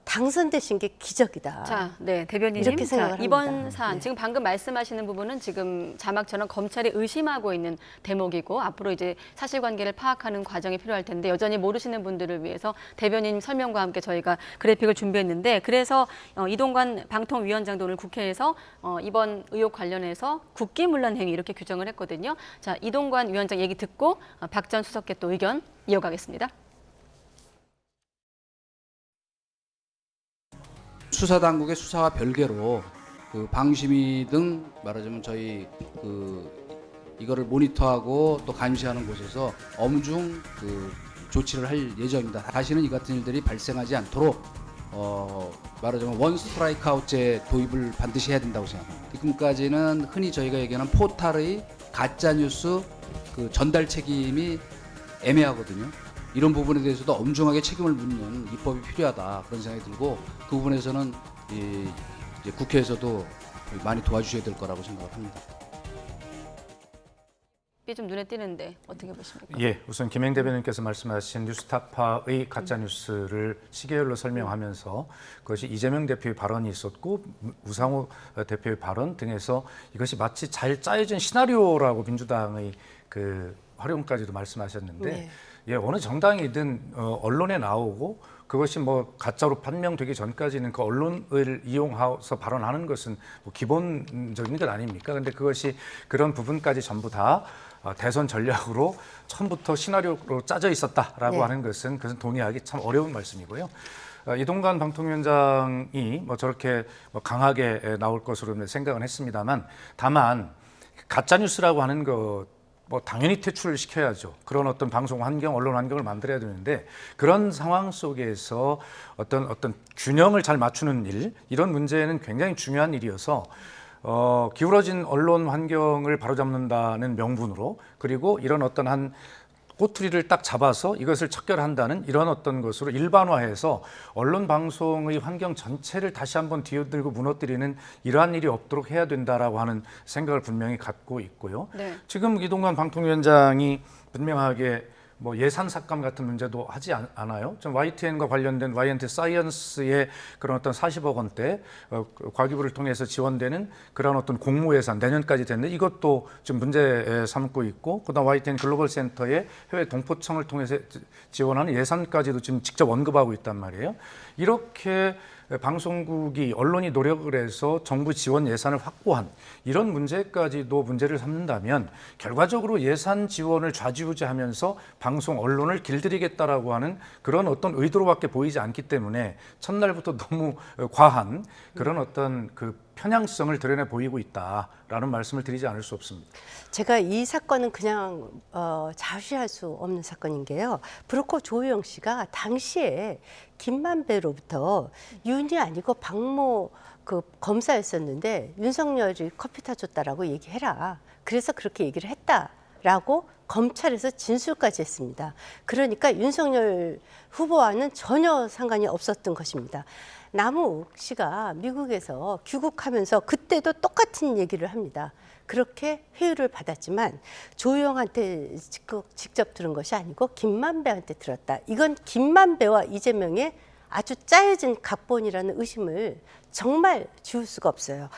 당선되신 게 기적이다. 자, 네, 대변인님. 이렇게 생각을 자, 이번 합니다. 사안, 네. 지금 방금 말씀하시는 부분은 지금 자막처럼 검찰이 의심하고 있는 대목이고 앞으로 이제 사실관계를 파악하는 과정이 필요할 텐데 여전히 모르시는 분들을 위해서 대변인 설명과 함께 저희가 그래픽을 준비했는데 그래서 이동관 방통위원장도 오늘 국회에서 이번 의혹 관련해서 국기문란 행위 이렇게 규정을 했거든요. 자, 이동관 위원장 얘기 듣고 박 전 수석께 또 의견 이어가겠습니다. 수사 당국의 수사와 별개로 그 방심위 등 말하자면 저희 이거를 모니터하고 또 감시하는 곳에서 엄중 조치를 할 예정입니다. 다시는 이 같은 일들이 발생하지 않도록 말하자면 원 스트라이크 아웃제 도입을 반드시 해야 된다고 생각합니다. 지금까지는 흔히 저희가 얘기하는 포탈의 가짜 뉴스 전달 책임이 애매하거든요. 이런 부분에 대해서도 엄중하게 책임을 묻는 입법이 필요하다 그런 생각이 들고 그 부분에서는 이제 국회에서도 많이 도와주셔야 될 거라고 생각을 합니다. 이게 좀 눈에 띄는데 어떻게 보십니까? 예, 우선 김행 대변인께서 말씀하신 뉴스타파의 가짜 뉴스를 시계열로 설명하면서 그것이 이재명 대표의 발언이 있었고 우상호 대표의 발언 등에서 이것이 마치 잘 짜여진 시나리오라고 민주당의 그 활용까지도 말씀하셨는데 네. 예, 어느 정당이든 언론에 나오고 그것이 뭐 가짜로 판명되기 전까지는 그 언론을 이용해서 발언하는 것은 뭐 기본적인 것 아닙니까? 근데 그것이 그런 부분까지 전부 다 대선 전략으로 처음부터 시나리오로 짜져 있었다라고 네. 하는 것은 그것은 동의하기 참 어려운 말씀이고요. 이동관 방통위원장이 뭐 저렇게 뭐 강하게 나올 것으로 생각은 했습니다만 다만 가짜 뉴스라고 하는 것 뭐 당연히 퇴출을 시켜야죠. 그런 어떤 방송 환경, 언론 환경을 만들어야 되는데 그런 상황 속에서 어떤 균형을 잘 맞추는 일, 이런 문제는 굉장히 중요한 일이어서 기울어진 언론 환경을 바로잡는다는 명분으로 그리고 이런 어떤 한 꼬투리를 딱 잡아서 이것을 척결한다는 이런 어떤 것으로 일반화해서 언론 방송의 환경 전체를 다시 한번 뒤흔들고 무너뜨리는 이러한 일이 없도록 해야 된다라고 하는 생각을 분명히 갖고 있고요. 네. 지금 이동관 방통위원장이 분명하게 뭐 예산 삭감 같은 문제도 하지 않아요. 좀 YTN과 관련된 YNT 사이언스의 그런 어떤 40억 원대 과기부를 통해서 지원되는 그런 어떤 공모 예산 내년까지 됐는데 이것도 지금 문제 삼고 있고 그다음 YTN 글로벌 센터의 해외 동포청을 통해서 지원하는 예산까지도 지금 직접 언급하고 있단 말이에요. 이렇게 방송국이 언론이 노력을 해서 정부 지원 예산을 확보한 이런 문제까지도 문제를 삼는다면 결과적으로 예산 지원을 좌지우지하면서 방송 언론을 길들이겠다라고 하는 그런 어떤 의도로밖에 보이지 않기 때문에 첫날부터 너무 과한 그런 어떤 그 편향성을 드러내 보이고 있다라는 말씀을 드리지 않을 수 없습니다. 제가 이 사건은 그냥 자시할 수 없는 사건인 게요. 브로커 조호영 씨가 당시에 김만배로부터 윤이 아니고 박모 그 검사였었는데 윤석열이 커피 타줬다라고 얘기해라. 그래서 그렇게 얘기를 했다라고 검찰에서 진술까지 했습니다. 그러니까 윤석열 후보와는 전혀 상관이 없었던 것입니다. 남욱 씨가 미국에서 귀국하면서 그때도 똑같은 얘기를 합니다. 그렇게 회유를 받았지만 조호영한테 직접 들은 것이 아니고 김만배한테 들었다. 이건 김만배와 이재명의 아주 짜여진 각본이라는 의심을 정말 지울 수가 없어요.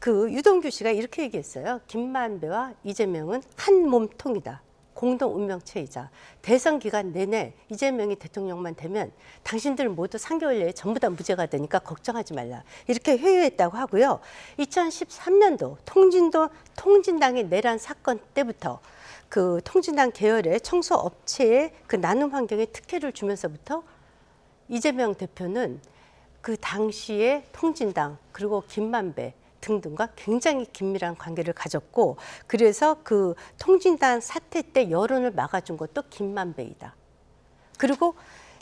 그 유동규 씨가 이렇게 얘기했어요. 김만배와 이재명은 한 몸통이다. 공동 운명체이자 대선 기간 내내 이재명이 대통령만 되면 당신들 모두 3개월 내에 전부 다 무죄가 되니까 걱정하지 말라. 이렇게 회유했다고 하고요. 2013년도 통진당의 내란 사건 때부터 그 통진당 계열의 청소업체의 그 나눔 환경에 특혜를 주면서부터 이재명 대표는 그 당시에 통진당 그리고 김만배 등등과 굉장히 긴밀한 관계를 가졌고 그래서 그 통진당 사태 때 여론을 막아준 것도 김만배이다. 그리고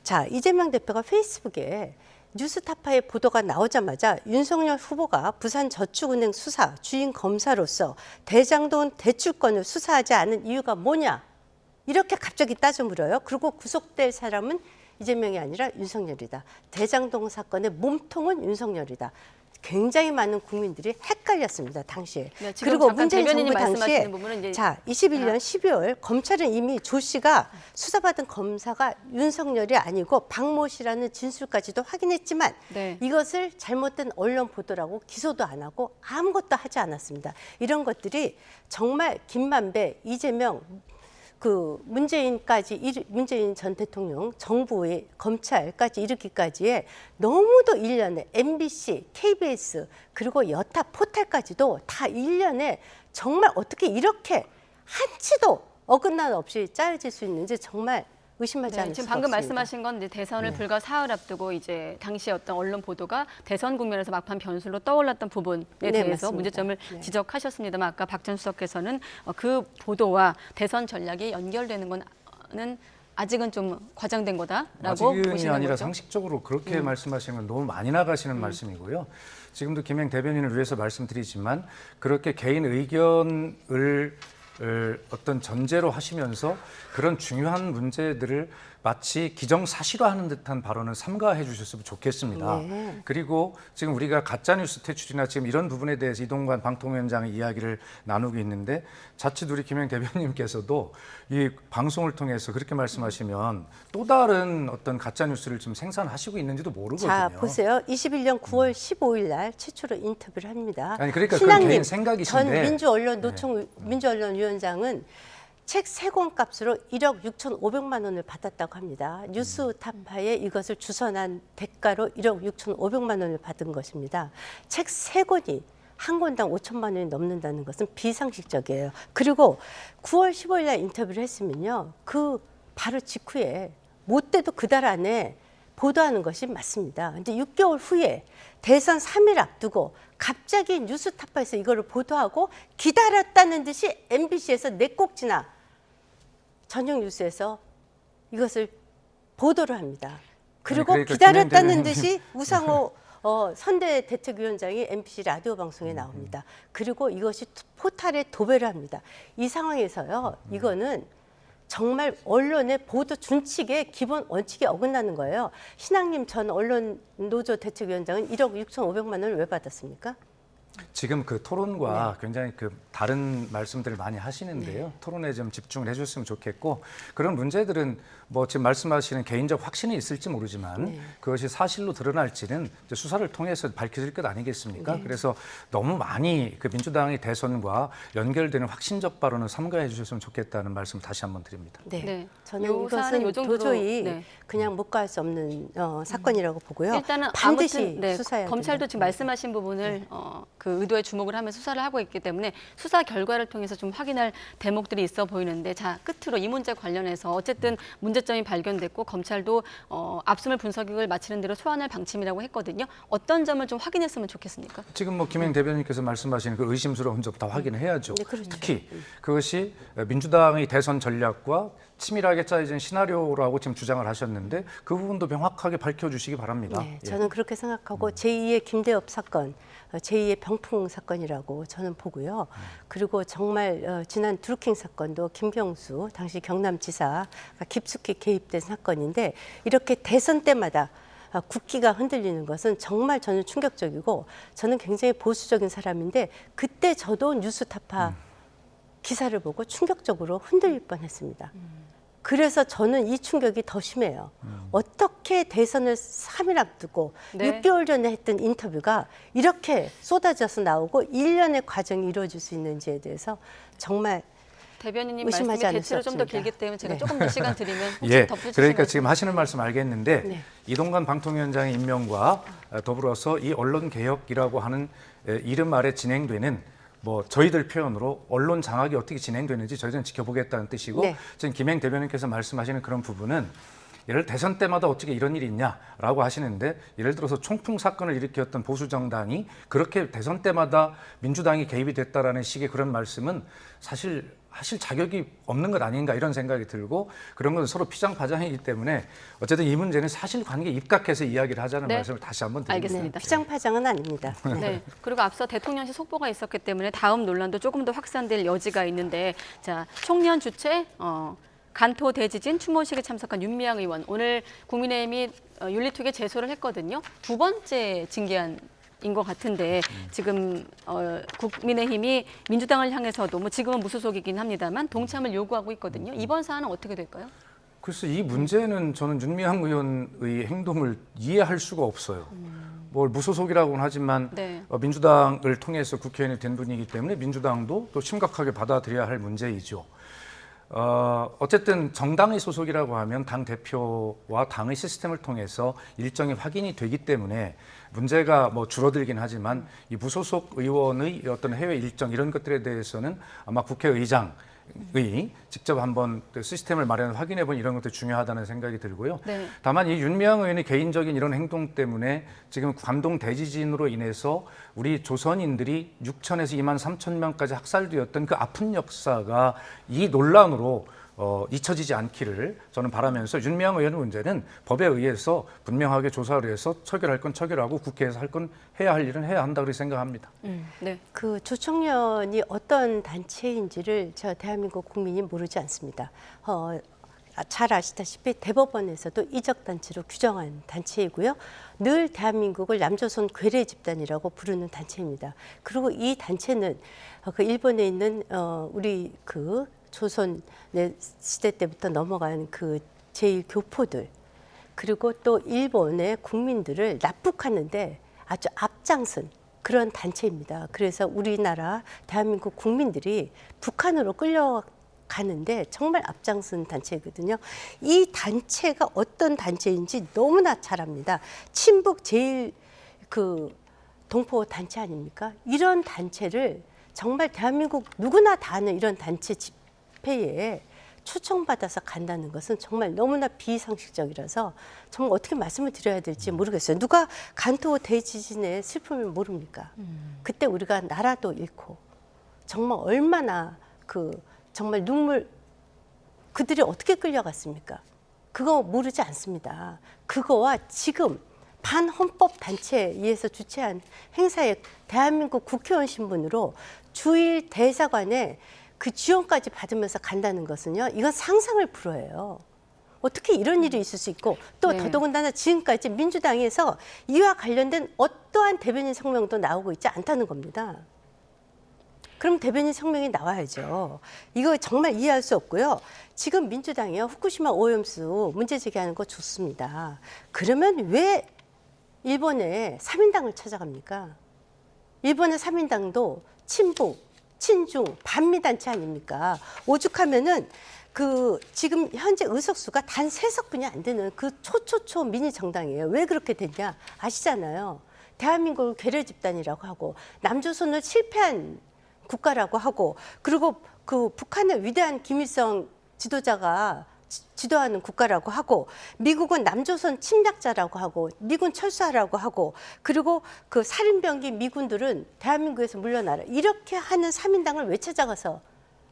자 이재명 대표가 페이스북에 뉴스타파의 보도가 나오자마자 윤석열 후보가 부산저축은행 수사 주인 검사로서 대장동 대출건을 수사하지 않은 이유가 뭐냐 이렇게 갑자기 따져 물어요. 그리고 구속될 사람은 이재명이 아니라 윤석열이다. 대장동 사건의 몸통은 윤석열이다. 굉장히 많은 국민들이 헷갈렸습니다. 당시에. 네, 지금 그리고 잠깐 문재인 대변인이 정부 당시에 말씀하시는 부분은 이제 21년 12월 검찰은 이미 조 씨가 수사받은 검사가 윤석열이 아니고 박모 씨라는 진술까지도 확인했지만 네. 이것을 잘못된 언론 보도라고 기소도 안 하고 아무것도 하지 않았습니다. 이런 것들이 정말 김만배, 이재명 그 문재인 전 대통령 정부의 검찰까지 이르기까지의 너무도 일련의 MBC, KBS 그리고 여타 포탈까지도 다 일련의 정말 어떻게 이렇게 한치도 어긋난 없이 짜여질 수 있는지 정말 의심하지 않을 지금 수가 방금 없습니다. 말씀하신 건 이제 대선을 불과 사흘 앞두고 이제 당시 어떤 언론 보도가 대선 국면에서 막판 변수로 떠올랐던 부분에 대해서 맞습니다. 문제점을 지적하셨습니다만 아까 박 전 수석께서는 그 보도와 대선 전략이 연결되는 거는 아직은 좀 과장된 거다라고 아직은이 보시는 아니라 거죠? 상식적으로 그렇게 말씀하시는 건 너무 많이 나가시는 말씀이고요. 지금도 김행 대변인을 위해서 말씀드리지만 그렇게 개인 의견을 어떤 전제로 하시면서 그런 중요한 문제들을 마치 기정사실화하는 듯한 발언을 삼가해 주셨으면 좋겠습니다. 네. 그리고 지금 우리가 가짜뉴스 퇴출이나 지금 이런 부분에 대해서 이동관 방통위원장의 이야기를 나누고 있는데 자칫 우리 김행 대변인께서도 이 방송을 통해서 그렇게 말씀하시면 또 다른 어떤 가짜뉴스를 지금 생산하시고 있는지도 모르거든요. 자 보세요. 21년 9월 15일 날 최초로 인터뷰를 합니다. 아니 그러니까 그건 개인 생각이신데 전 민주언론노총 민주언론위원장은 책 3권 값으로 1억 6,500만 원을 받았다고 합니다. 뉴스타파에 이것을 주선한 대가로 1억 6,500만 원을 받은 것입니다. 책 3권이 한 권당 5천만 원이 넘는다는 것은 비상식적이에요. 그리고 9월 15일 날 인터뷰를 했으면요. 그 바로 직후에 못 돼도 그달 안에 보도하는 것이 맞습니다. 근데 6개월 후에 대선 3일 앞두고 갑자기 뉴스타파에서 이거를 보도하고 기다렸다는 듯이 MBC에서 네 꼭지나 저녁 뉴스에서 이것을 보도를 합니다. 그리고 그러니까 기다렸다는 듯이 우상호 선대 대책위원장이 MBC 라디오 방송에 나옵니다. 그리고 이것이 포탈에 도배를 합니다. 이 상황에서요. 이거는 정말 언론의 보도 준칙의 기본 원칙에 어긋나는 거예요. 신학님 전 언론 노조 대책위원장은 1억 6,500만 원을 왜 받았습니까? 지금 그 토론과 굉장히 그 다른 말씀들을 많이 하시는데요. 토론에 좀 집중을 해줬으면 좋겠고, 그런 문제들은 뭐 지금 말씀하시는 개인적 확신이 있을지 모르지만 그것이 사실로 드러날지는 이제 수사를 통해서 밝혀질 것 아니겠습니까? 그래서 너무 많이 그 민주당의 대선과 연결되는 확신적 발언을 삼가해 주셨으면 좋겠다는 말씀 다시 한번 드립니다. 저는 이것은 도저히 그냥 묵과할 수 없는 사건이라고 보고요. 일단은 반드시 아무튼 수사해야 검찰도 지금 말씀하신 부분을 그 의도에 주목을 하면서 수사를 하고 있기 때문에 수사 결과를 통해서 좀 확인할 대목들이 있어 보이는데, 자, 끝으로 이 문제 관련해서 어쨌든 문제점이 발견됐고 검찰도 압수물 분석을 마치는 대로 소환할 방침이라고 했거든요. 어떤 점을 좀 확인했으면 좋겠습니까? 지금 뭐 김행 대변인께서 말씀하시는 그 의심스러운 점 다 확인해야죠. 그렇죠. 특히 그것이 민주당의 대선 전략과 치밀하게 짜여진 시나리오라고 지금 주장을 하셨는데 그 부분도 명확하게 밝혀주시기 바랍니다. 저는 그렇게 생각하고 제2의 김대엽 사건, 제2의 병풍 사건이라고 저는 보고요. 그리고 정말 지난 드루킹 사건도 김경수 당시 경남지사가 깊숙이 개입된 사건인데, 이렇게 대선 때마다 국기가 흔들리는 것은 정말 저는 충격적이고, 저는 굉장히 보수적인 사람인데 그때 저도 뉴스타파 기사를 보고 충격적으로 흔들릴 뻔했습니다. 그래서 저는 이 충격이 더 심해요. 어떻게 대선을 3일 앞두고 6개월 전에 했던 인터뷰가 이렇게 쏟아져서 나오고 1년의 과정이 이루어질 수 있는지에 대해서 정말 대변인님 의심하지 말씀이 않을 수 대체로 좀 더 없습니다. 길기 때문에 제가 조금 더 시간 드리면 혹시 예, 덧붙이시면 그러니까 지금 하시는 말씀 알겠는데 이동관 방통위원장의 임명과 더불어서 이 언론개혁이라고 하는 이름 아래 진행되는 뭐 저희들 표현으로 언론 장악이 어떻게 진행되는지 저희들은 지켜보겠다는 뜻이고, 지금 김행 대변인께서 말씀하시는 그런 부분은 예를 대선 때마다 어떻게 이런 일이 있냐라고 하시는데, 예를 들어서 총풍 사건을 일으켰던 보수 정당이 그렇게 대선 때마다 민주당이 개입이 됐다라는 식의 그런 말씀은 사실 하실 자격이 없는 것 아닌가 이런 생각이 들고, 그런 건 서로 피장파장이기 때문에 어쨌든 이 문제는 사실관계에 입각해서 이야기를 하자는 말씀을 다시 한번 드립니다. 알겠습니다. 피장파장은 아닙니다. 그리고 앞서 대통령실 속보가 있었기 때문에 다음 논란도 조금 더 확산될 여지가 있는데, 자, 총련 주최 간토 대지진 추모식에 참석한 윤미향 의원, 오늘 국민의힘이 윤리특위에 제소를 했거든요. 두 번째 징계안 인 것 같은데, 지금 국민의힘이 민주당을 향해서도 뭐 지금은 무소속이긴 합니다만 동참을 요구하고 있거든요. 이번 사안은 어떻게 될까요? 글쎄, 이 문제는 저는 윤미향 의원의 행동을 이해할 수가 없어요. 뭘 무소속이라고는 하지만 민주당을 통해서 국회의원이 된 분이기 때문에 민주당도 또 심각하게 받아들여야 할 문제이죠. 어쨌든 정당의 소속이라고 하면 당 대표와 당의 시스템을 통해서 일정이 확인이 되기 때문에 문제가 뭐 줄어들긴 하지만, 이 무소속 의원의 어떤 해외 일정 이런 것들에 대해서는 아마 국회의장이 직접 한번 시스템을 마련해 확인해 본 이런 것도 중요하다는 생각이 들고요. 다만 이 윤미향 의원의 개인적인 이런 행동 때문에 지금 관동 대지진으로 인해서 우리 조선인들이 6천에서 2만 3천 명까지 학살되었던 그 아픈 역사가 이 논란으로 잊혀지지 않기를 저는 바라면서, 윤미향 의원의 문제는 법에 의해서 분명하게 조사를 해서 처결할 건 처결하고 국회에서 할 건 해야 할 일은 해야 한다고 생각합니다. 그 조총련이 어떤 단체인지를 저 대한민국 국민이 모르지 않습니다. 잘 아시다시피 대법원에서도 이적단체로 규정한 단체이고요. 늘 대한민국을 남조선 괴뢰 집단이라고 부르는 단체입니다. 그리고 이 단체는 그 일본에 있는 우리 그 조선 시대 때부터 넘어간 그 제1교포들, 그리고 또 일본의 국민들을 납북하는데 아주 앞장선 그런 단체입니다. 그래서 우리나라 대한민국 국민들이 북한으로 끌려가는데 정말 앞장선 단체거든요. 이 단체가 어떤 단체인지 너무나 잘 압니다. 친북 제일 그 동포 단체 아닙니까? 이런 단체를 정말 대한민국 누구나 다 아는 이런 단체 집회에 초청받아서 간다는 것은 정말 너무나 비상식적이라서 정말 어떻게 말씀을 드려야 될지 모르겠어요. 누가 간토 대지진의 슬픔을 모릅니까? 그때 우리가 나라도 잃고 정말 얼마나 정말 그들이 어떻게 끌려갔습니까? 그거 모르지 않습니다. 그거와 지금 반헌법 단체에 의해서 주최한 행사에 대한민국 국회의원 신분으로 주일 대사관에 그 지원까지 받으면서 간다는 것은요, 이건 상상을 불허해요. 어떻게 이런 일이 있을 수 있고 또 네. 더더군다나 지금까지 민주당에서 이와 관련된 어떠한 대변인 성명도 나오고 있지 않다는 겁니다. 그럼 대변인 성명이 나와야죠. 이거 정말 이해할 수 없고요. 지금 민주당이요. 후쿠시마 오염수 문제 제기하는 거 좋습니다. 그러면 왜 일본의 3인당을 찾아갑니까? 일본의 3인당도 친북, 친중, 반미단체 아닙니까? 오죽하면은 그 지금 현재 의석수가 단 3석뿐이 안 되는 그 초초초 미니 정당이에요. 왜 그렇게 됐냐 아시잖아요. 대한민국을 괴뢰 집단이라고 하고 남조선을 실패한 국가라고 하고 그리고 그 북한의 위대한 김일성 지도자가 지도하는 국가라고 하고 미국은 남조선 침략자라고 하고 미군 철수하라고 하고 그리고 그 살인병기 미군들은 대한민국에서 물러나라 이렇게 하는 3인당을 왜 찾아가서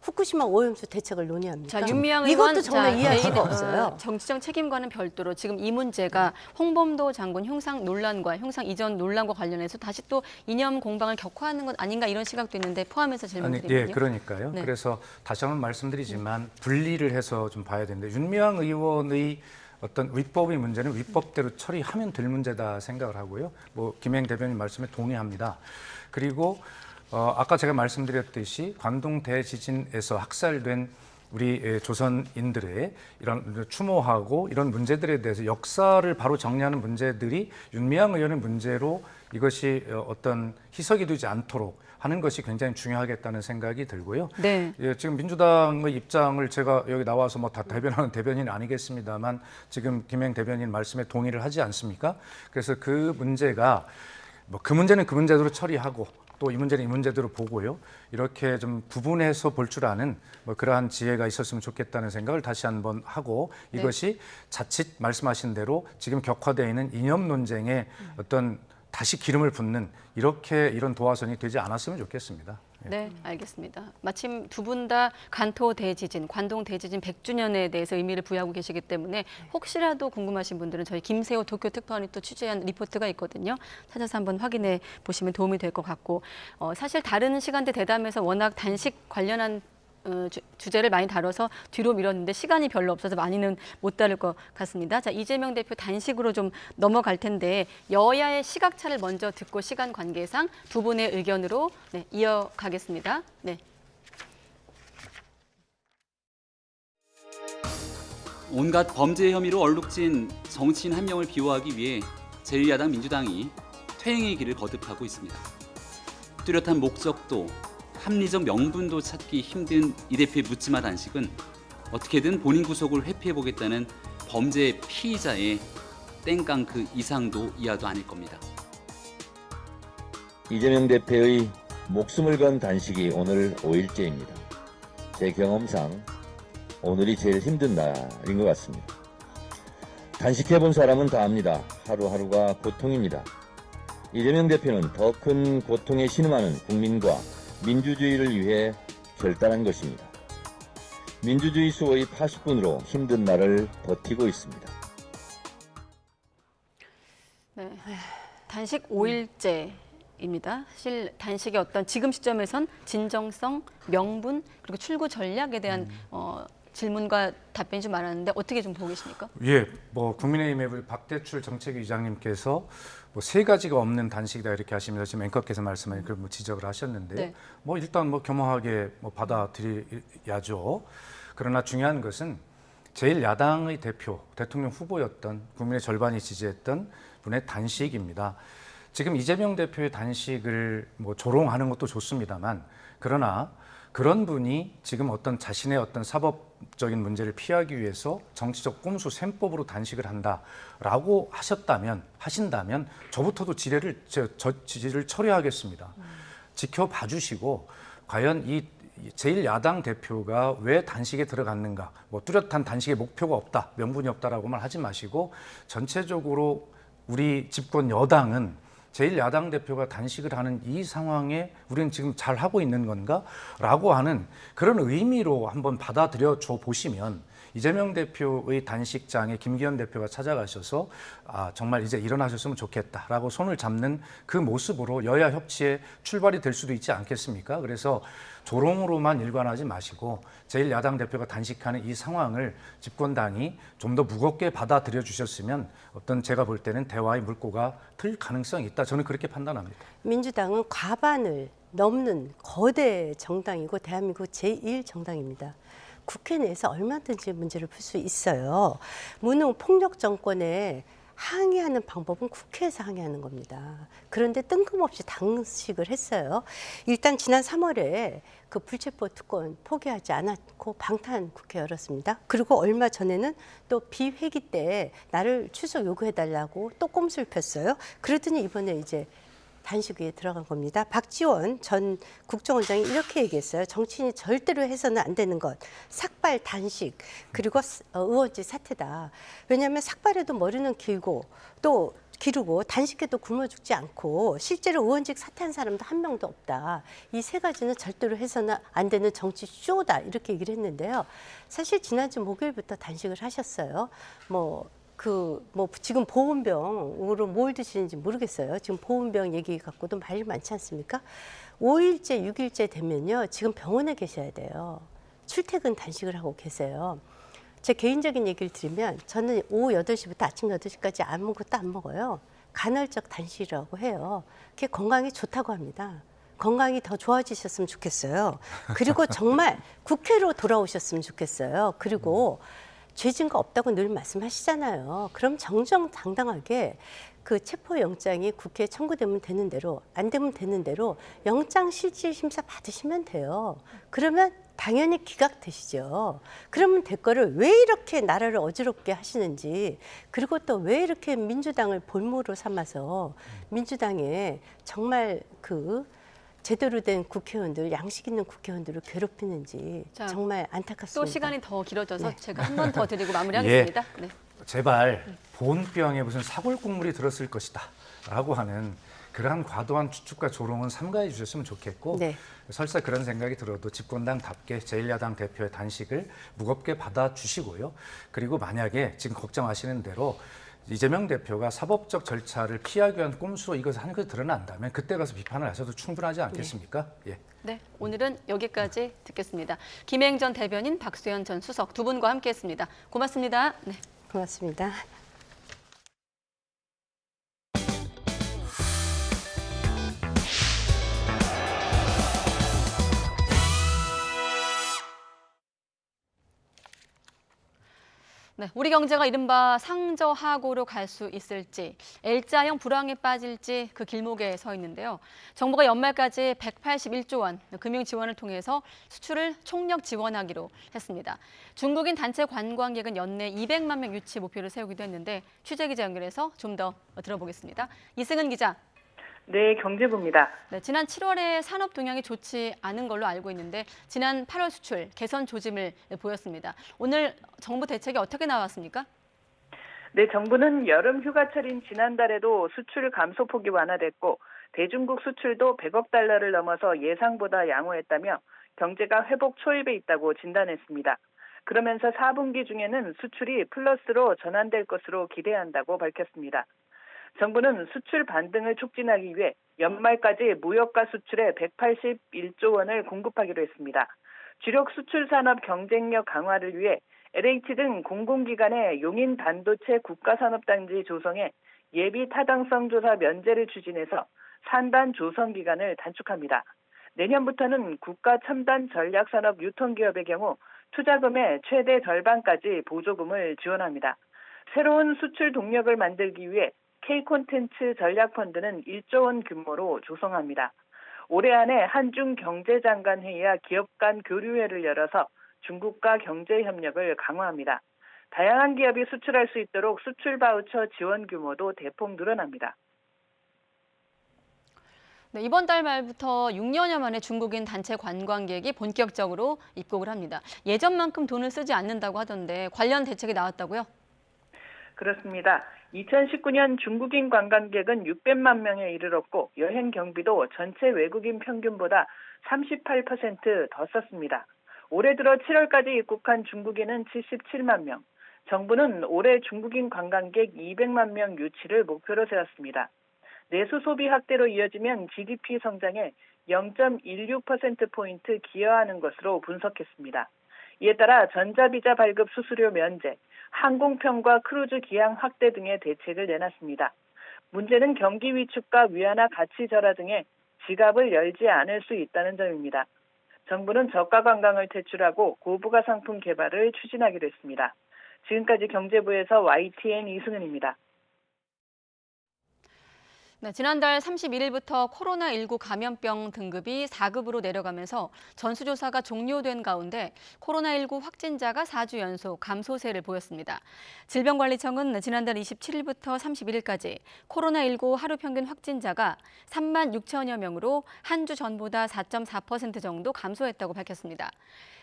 후쿠시마 오염수 대책을 논의합니까? 자, 윤미향 의원, 이것도 정말 이해할 수가 없어요. 정치적 책임과는 별도로 지금 이 문제가 홍범도 장군 형상 논란과 형상 이전 논란과 관련해서 다시 또 이념 공방을 격화하는 것 아닌가 이런 시각도 있는데 포함해서 질문드리면요. 예, 그러니까요. 네. 그래서 다시 한번 말씀드리지만 분리를 해서 좀 봐야 되는데 윤미향 의원의 어떤 위법의 문제는 위법대로 처리하면 될 문제다 생각을 하고요. 뭐 김행 대변인 말씀에 동의합니다. 그리고 아까 제가 말씀드렸듯이 관동 대지진에서 학살된 우리 조선인들의 이런 추모하고 이런 문제들에 대해서 역사를 바로 정리하는 문제들이 윤미향 의원의 문제로 이것이 어떤 희석이 되지 않도록 하는 것이 굉장히 중요하겠다는 생각이 들고요. 네. 예, 지금 민주당의 입장을 제가 여기 나와서 뭐 다 대변하는 대변인은 아니겠습니다만 지금 김행 대변인 말씀에 동의를 하지 않습니까? 그래서 그 문제가 뭐 그 문제는 그 문제대로 처리하고 또 이 문제는 이 문제대로 보고요. 이렇게 좀 구분해서 볼 줄 아는 뭐 그러한 지혜가 있었으면 좋겠다는 생각을 다시 한번 하고 이것이 자칫 말씀하신 대로 지금 격화되어 있는 이념 논쟁에 어떤 다시 기름을 붓는 이런 도화선이 되지 않았으면 좋겠습니다. 네, 알겠습니다. 마침 두 분 다 간토 대지진, 관동 대지진 100주년에 대해서 의미를 부여하고 계시기 때문에 혹시라도 궁금하신 분들은 저희 김세호 도쿄 특파원이 또 취재한 리포트가 있거든요. 찾아서 한번 확인해 보시면 도움이 될 것 같고 사실 다른 시간대 대담에서 워낙 단식 관련한 주제를 많이 다뤄서 뒤로 미뤘는데 시간이 별로 없어서 많이는 못 다룰 것 같습니다. 자, 이재명 대표 단식으로 좀 넘어갈 텐데 여야의 시각차를 먼저 듣고 시간 관계상 두 분의 의견으로 이어가겠습니다. 네. 온갖 범죄 혐의로 얼룩진 정치인 한 명을 비호하기 위해 제1야당 민주당이 퇴행의 길을 거듭하고 있습니다. 뚜렷한 목적도 합리적 명분도 찾기 힘든 이 대표의 묻지마 단식은 어떻게든 본인 구속을 회피해보겠다는 범죄 피의자의 땡깡 그 이상도 이하도 아닐 겁니다. 이재명 대표의 목숨을 건 단식이 오늘 5일째입니다. 제 경험상 오늘이 제일 힘든 날인 것 같습니다. 단식해본 사람은 다 압니다. 하루하루가 고통입니다. 이재명 대표는 더 큰 고통에 신음하는 국민과 민주주의를 위해 결단한 것입니다. 민주주의 수호의 80분으로 힘든 날을 버티고 있습니다. 네, 단식 5일째입니다. 사실 단식의 어떤 지금 시점에선 진정성, 명분 그리고 출구 전략에 대한 질문과 답변이 좀 많았는데 어떻게 좀 보고 계십니까? 예, 뭐 국민의힘의 박대출 정책위의장님께서 뭐 3가지가 없는 단식이다 이렇게 하시면서 지금 앵커께서 말씀하신 그 뭐 지적을 하셨는데요. 네. 뭐 일단 뭐 겸허하게 뭐 받아들여야죠. 그러나 중요한 것은 제1야당의 대표, 대통령 후보였던 국민의 절반이 지지했던 분의 단식입니다. 지금 이재명 대표의 단식을 뭐 조롱하는 것도 좋습니다만 그러나 그런 분이 지금 어떤 자신의 어떤 사법적인 문제를 피하기 위해서 정치적 꼼수 셈법으로 단식을 한다라고 하신다면 저부터도 지지를 철회하겠습니다. 지켜봐 주시고 과연 이 제1야당 대표가 왜 단식에 들어갔는가, 뭐 뚜렷한 단식의 목표가 없다, 명분이 없다라고만 하지 마시고 전체적으로 우리 집권 여당은 제1야당 대표가 단식을 하는 이 상황에 우리는 지금 잘하고 있는 건가? 라고 하는 그런 의미로 한번 받아들여 줘 보시면 이재명 대표의 단식장에 김기현 대표가 찾아가셔서 정말 이제 일어나셨으면 좋겠다라고 손을 잡는 그 모습으로 여야 협치의 출발이 될 수도 있지 않겠습니까? 그래서 조롱으로만 일관하지 마시고 제1야당 대표가 단식하는 이 상황을 집권당이 좀 더 무겁게 받아들여 주셨으면 어떤 제가 볼 때는 대화의 물꼬가 틀 가능성이 있다. 저는 그렇게 판단합니다. 민주당은 과반을 넘는 거대 정당이고 대한민국 제1정당입니다. 국회 내에서 얼마든지 문제를 풀 수 있어요. 무능 폭력 정권에 항의하는 방법은 국회에서 항의하는 겁니다. 그런데 뜬금없이 단식을 했어요. 일단 지난 3월에 그 불체포 특권 포기하지 않았고 방탄 국회 열었습니다. 그리고 얼마 전에는 또 비회기 때 나를 출석 요구해달라고 또 꼼수를 폈어요. 그러더니 이번에 이제 단식위에 들어간 겁니다. 박지원 전 국정원장이 이렇게 얘기했어요. 정치인이 절대로 해서는 안 되는 것. 삭발, 단식, 그리고 의원직 사퇴다. 왜냐하면 삭발해도 머리는 길고 또 기르고 단식해도 굶어 죽지 않고 실제로 의원직 사퇴한 사람도 한 명도 없다. 이 세 가지는 절대로 해서는 안 되는 정치 쇼다. 이렇게 얘기를 했는데요. 사실 지난주 목요일부터 단식을 하셨어요. 지금 보온병으로 뭘 드시는지 모르겠어요. 지금 보온병 얘기 갖고도 말이 많지 않습니까? 5일째, 6일째 되면요. 지금 병원에 계셔야 돼요. 출퇴근 단식을 하고 계세요. 제 개인적인 얘기를 드리면 저는 오후 8시부터 아침 8시까지 아무것도 안 먹어요. 간헐적 단식이라고 해요. 그게 건강에 좋다고 합니다. 건강이 더 좋아지셨으면 좋겠어요. 그리고 정말 국회로 돌아오셨으면 좋겠어요. 그리고 죄 증거 없다고 늘 말씀하시잖아요. 그럼 정정당당하게 그 체포영장이 국회에 청구되면 되는 대로, 안 되면 되는 대로 영장실질심사 받으시면 돼요. 그러면 당연히 기각되시죠. 그러면 될 거를 왜 이렇게 나라를 어지럽게 하시는지, 그리고 또 왜 이렇게 민주당을 볼모로 삼아서 민주당에 정말 제대로 된 국회의원들, 양식 있는 국회의원들을 괴롭히는지 정말 안타깝습니다. 또 시간이 더 길어져서 제가 한 번 더 드리고 마무리하겠습니다. 네. 제발 보온병에 무슨 사골 국물이 들었을 것이다 라고 하는 그러한 과도한 추측과 조롱은 삼가해 주셨으면 좋겠고 설사 그런 생각이 들어도 집권당답게 제1야당 대표의 단식을 무겁게 받아주시고요. 그리고 만약에 지금 걱정하시는 대로 이재명 대표가 사법적 절차를 피하기 위한 꼼수로 이것을 하는 것이 드러난다면 그때 가서 비판을 하셔도 충분하지 않겠습니까? 네, 오늘은 여기까지 듣겠습니다. 김행전 대변인, 박수현 전 수석 두 분과 함께했습니다. 고맙습니다. 네, 고맙습니다. 네, 우리 경제가 이른바 상저하고로 갈 수 있을지, L자형 불황에 빠질지 그 길목에 서 있는데요. 정부가 연말까지 181조 원 금융 지원을 통해서 수출을 총력 지원하기로 했습니다. 중국인 단체 관광객은 연내 200만 명 유치 목표를 세우기도 했는데 취재 기자 연결해서 좀 더 들어보겠습니다. 이승은 기자. 네, 경제부입니다. 네, 지난 7월에 산업 동향이 좋지 않은 걸로 알고 있는데 지난 8월 수출 개선 조짐을 보였습니다. 오늘 정부 대책이 어떻게 나왔습니까? 네, 정부는 여름 휴가철인 지난달에도 수출 감소폭이 완화됐고 대중국 수출도 100억 달러를 넘어서 예상보다 양호했다며 경제가 회복 초입에 있다고 진단했습니다. 그러면서 4분기 중에는 수출이 플러스로 전환될 것으로 기대한다고 밝혔습니다. 정부는 수출 반등을 촉진하기 위해 연말까지 무역과 수출에 181조 원을 공급하기로 했습니다. 주력 수출 산업 경쟁력 강화를 위해 LH 등 공공기관의 용인 반도체 국가산업단지 조성에 예비 타당성 조사 면제를 추진해서 산단 조성 기간을 단축합니다. 내년부터는 국가 첨단 전략산업 유통기업의 경우 투자금의 최대 절반까지 보조금을 지원합니다. 새로운 수출 동력을 만들기 위해 K콘텐츠 전략펀드는 1조 원 규모로 조성합니다. 올해 안에 한중 경제장관 회의와 기업 간 교류회를 열어서 중국과 경제 협력을 강화합니다. 다양한 기업이 수출할 수 있도록 수출 바우처 지원 규모도 대폭 늘어납니다. 네, 이번 달 말부터 6년여 만에 중국인 단체 관광객이 본격적으로 입국을 합니다. 예전만큼 돈을 쓰지 않는다고 하던데 관련 대책이 나왔다고요? 그렇습니다. 2019년 중국인 관광객은 600만 명에 이르렀고 여행 경비도 전체 외국인 평균보다 38% 더 썼습니다. 올해 들어 7월까지 입국한 중국인은 77만 명, 정부는 올해 중국인 관광객 200만 명 유치를 목표로 세웠습니다. 내수 소비 확대로 이어지면 GDP 성장에 0.16%포인트 기여하는 것으로 분석했습니다. 이에 따라 전자비자 발급 수수료 면제, 항공편과 크루즈 기항 확대 등의 대책을 내놨습니다. 문제는 경기 위축과 위안화 가치 절하 등에 지갑을 열지 않을 수 있다는 점입니다. 정부는 저가 관광을 퇴출하고 고부가 상품 개발을 추진하기로 했습니다. 지금까지 경제부에서 YTN 이승은입니다. 네, 지난달 31일부터 코로나19 감염병 등급이 4급으로 내려가면서 전수조사가 종료된 가운데 코로나19 확진자가 4주 연속 감소세를 보였습니다. 질병관리청은 지난달 27일부터 31일까지 코로나19 하루 평균 확진자가 3만 6천여 명으로 한 주 전보다 4.4% 정도 감소했다고 밝혔습니다.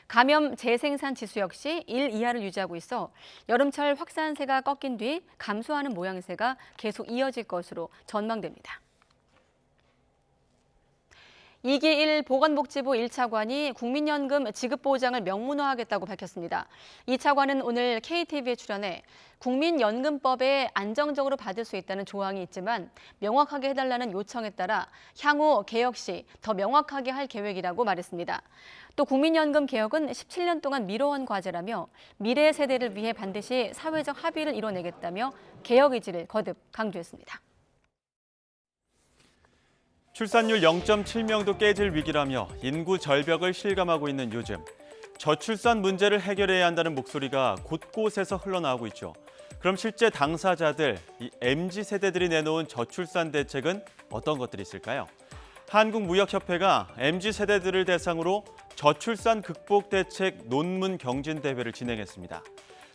감염 재생산 지수 역시 1 이하를 유지하고 있어 여름철 확산세가 꺾인 뒤 감소하는 모양새가 계속 이어질 것으로 전망됩니다. 이기일 보건복지부 1차관이 국민연금 지급보장을 명문화하겠다고 밝혔습니다. 이 차관은 오늘 KTV에 출연해 국민연금법에 안정적으로 받을 수 있다는 조항이 있지만 명확하게 해달라는 요청에 따라 향후 개혁 시 더 명확하게 할 계획이라고 말했습니다. 또 국민연금 개혁은 17년 동안 미뤄온 과제라며 미래 세대를 위해 반드시 사회적 합의를 이뤄내겠다며 개혁 의지를 거듭 강조했습니다. 출산율 0.7명도 깨질 위기라며 인구 절벽을 실감하고 있는 요즘. 저출산 문제를 해결해야 한다는 목소리가 곳곳에서 흘러나오고 있죠. 그럼 실제 당사자들, 이 MZ세대들이 내놓은 저출산 대책은 어떤 것들이 있을까요? 한국무역협회가 MZ세대들을 대상으로 저출산 극복 대책 논문 경진대회를 진행했습니다.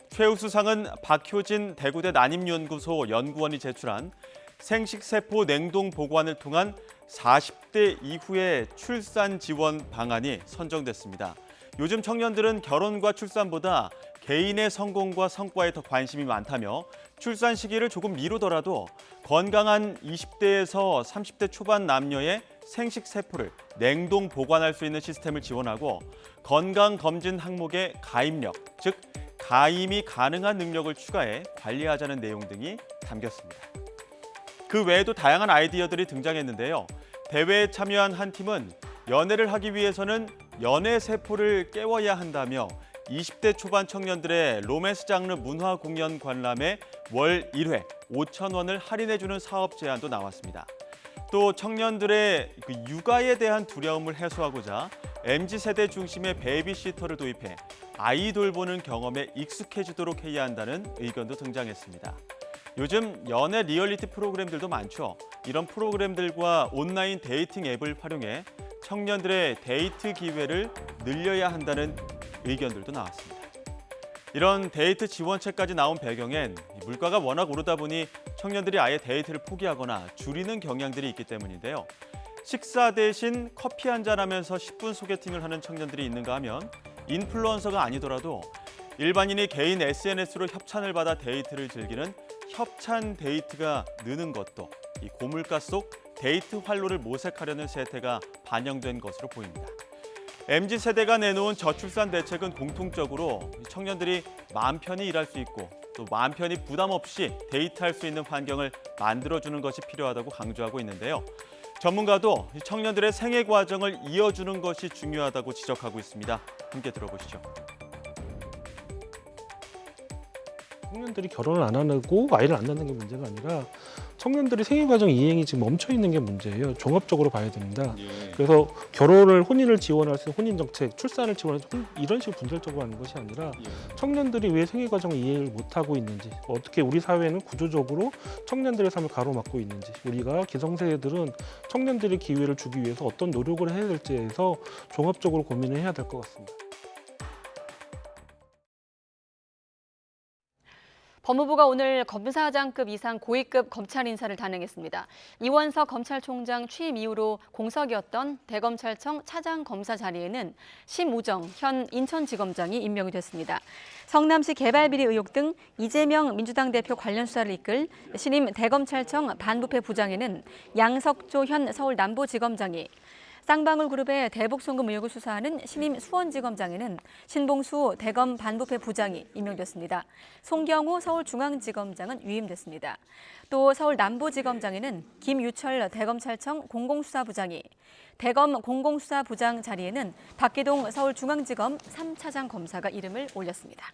최우수상은 박효진 대구대 난임연구소 연구원이 제출한 생식세포 냉동 보관을 통한 40대 이후의 출산 지원 방안이 선정됐습니다. 요즘 청년들은 결혼과 출산보다 개인의 성공과 성과에 더 관심이 많다며 출산 시기를 조금 미루더라도 건강한 20대에서 30대 초반 남녀의 생식세포를 냉동 보관할 수 있는 시스템을 지원하고 건강검진 항목의 가입력, 즉 가임이 가능한 능력을 추가해 관리하자는 내용 등이 담겼습니다. 그 외에도 다양한 아이디어들이 등장했는데요. 대회에 참여한 한 팀은 연애를 하기 위해서는 연애 세포를 깨워야 한다며 20대 초반 청년들의 로맨스 장르 문화 공연 관람에 월 1회 5,000원을 할인해주는 사업 제안도 나왔습니다. 또 청년들의 육아에 대한 두려움을 해소하고자 MZ세대 중심의 베이비시터를 도입해 아이 돌보는 경험에 익숙해지도록 해야 한다는 의견도 등장했습니다. 요즘 연애 리얼리티 프로그램들도 많죠. 이런 프로그램들과 온라인 데이팅 앱을 활용해 청년들의 데이트 기회를 늘려야 한다는 의견들도 나왔습니다. 이런 데이트 지원책까지 나온 배경엔 물가가 워낙 오르다 보니 청년들이 아예 데이트를 포기하거나 줄이는 경향들이 있기 때문인데요. 식사 대신 커피 한잔 하면서 10분 소개팅을 하는 청년들이 있는가 하면 인플루언서가 아니더라도 일반인이 개인 SNS로 협찬을 받아 데이트를 즐기는 협찬 데이트가 느는 것도 이 고물가 속 데이트 활로를 모색하려는 세태가 반영된 것으로 보입니다. MZ세대가 내놓은 저출산 대책은 공통적으로 청년들이 마음 편히 일할 수 있고 또 마음 편히 부담 없이 데이트할 수 있는 환경을 만들어주는 것이 필요하다고 강조하고 있는데요. 전문가도 청년들의 생애 과정을 이어주는 것이 중요하다고 지적하고 있습니다. 함께 들어보시죠. 청년들이 결혼을 안 하고 아이를 안 낳는 게 문제가 아니라 청년들이 생애과정 이행이 지금 멈춰 있는 게 문제예요. 종합적으로 봐야 됩니다. 그래서 혼인을 지원할 수 있는 혼인정책, 출산을 지원할 수 있는 이런 식으로 분절적으로 하는 것이 아니라 청년들이 왜 생애과정 이행을 못하고 있는지, 어떻게 우리 사회는 구조적으로 청년들의 삶을 가로막고 있는지, 우리가 기성세대들은 청년들의 기회를 주기 위해서 어떤 노력을 해야 될지에 대해서 종합적으로 고민을 해야 될 것 같습니다. 법무부가 오늘 검사장급 이상 고위급 검찰 인사를 단행했습니다. 이원석 검찰총장 취임 이후로 공석이었던 대검찰청 차장검사 자리에는 심우정 현 인천지검장이 임명이 됐습니다. 성남시 개발비리 의혹 등 이재명 민주당 대표 관련 수사를 이끌 신임 대검찰청 반부패 부장에는 양석조 현 서울 남부지검장이, 쌍방울그룹의 대북송금 의혹을 수사하는 신임 수원지검장에는 신봉수 대검 반부패 부장이 임명됐습니다. 송경우 서울중앙지검장은 위임됐습니다. 또 서울 남부지검장에는 김유철 대검찰청 공공수사부장이, 대검 공공수사부장 자리에는 박기동 서울중앙지검 3차장 검사가 이름을 올렸습니다.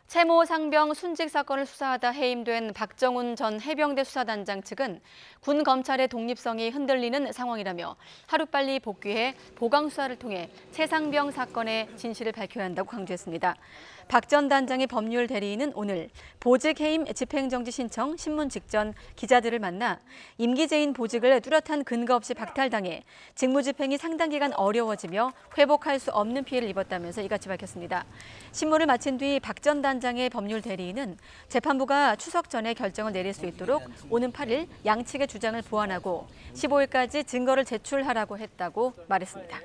채모 상병 순직 사건을 수사하다 해임된 박정훈 전 해병대 수사단장 측은 군 검찰의 독립성이 흔들리는 상황이라며 하루빨리 복귀해 보강 수사를 통해 채 상병 사건의 진실을 밝혀야 한다고 강조했습니다. 박 전 단장의 법률 대리인은 오늘 보직 해임 집행정지 신청 신문 직전 기자들을 만나 임기제인 보직을 뚜렷한 근거 없이 박탈당해 직무집행이 상당 기간 어려워지며 회복할 수 없는 피해를 입었다면서 이같이 밝혔습니다. 신문을 마친 뒤 박 전 단장의 법률 대리인은 재판부가 추석 전에 결정을 내릴 수 있도록 오는 8일 양측의 주장을 보완하고 15일까지 증거를 제출하라고 했다고 말했습니다.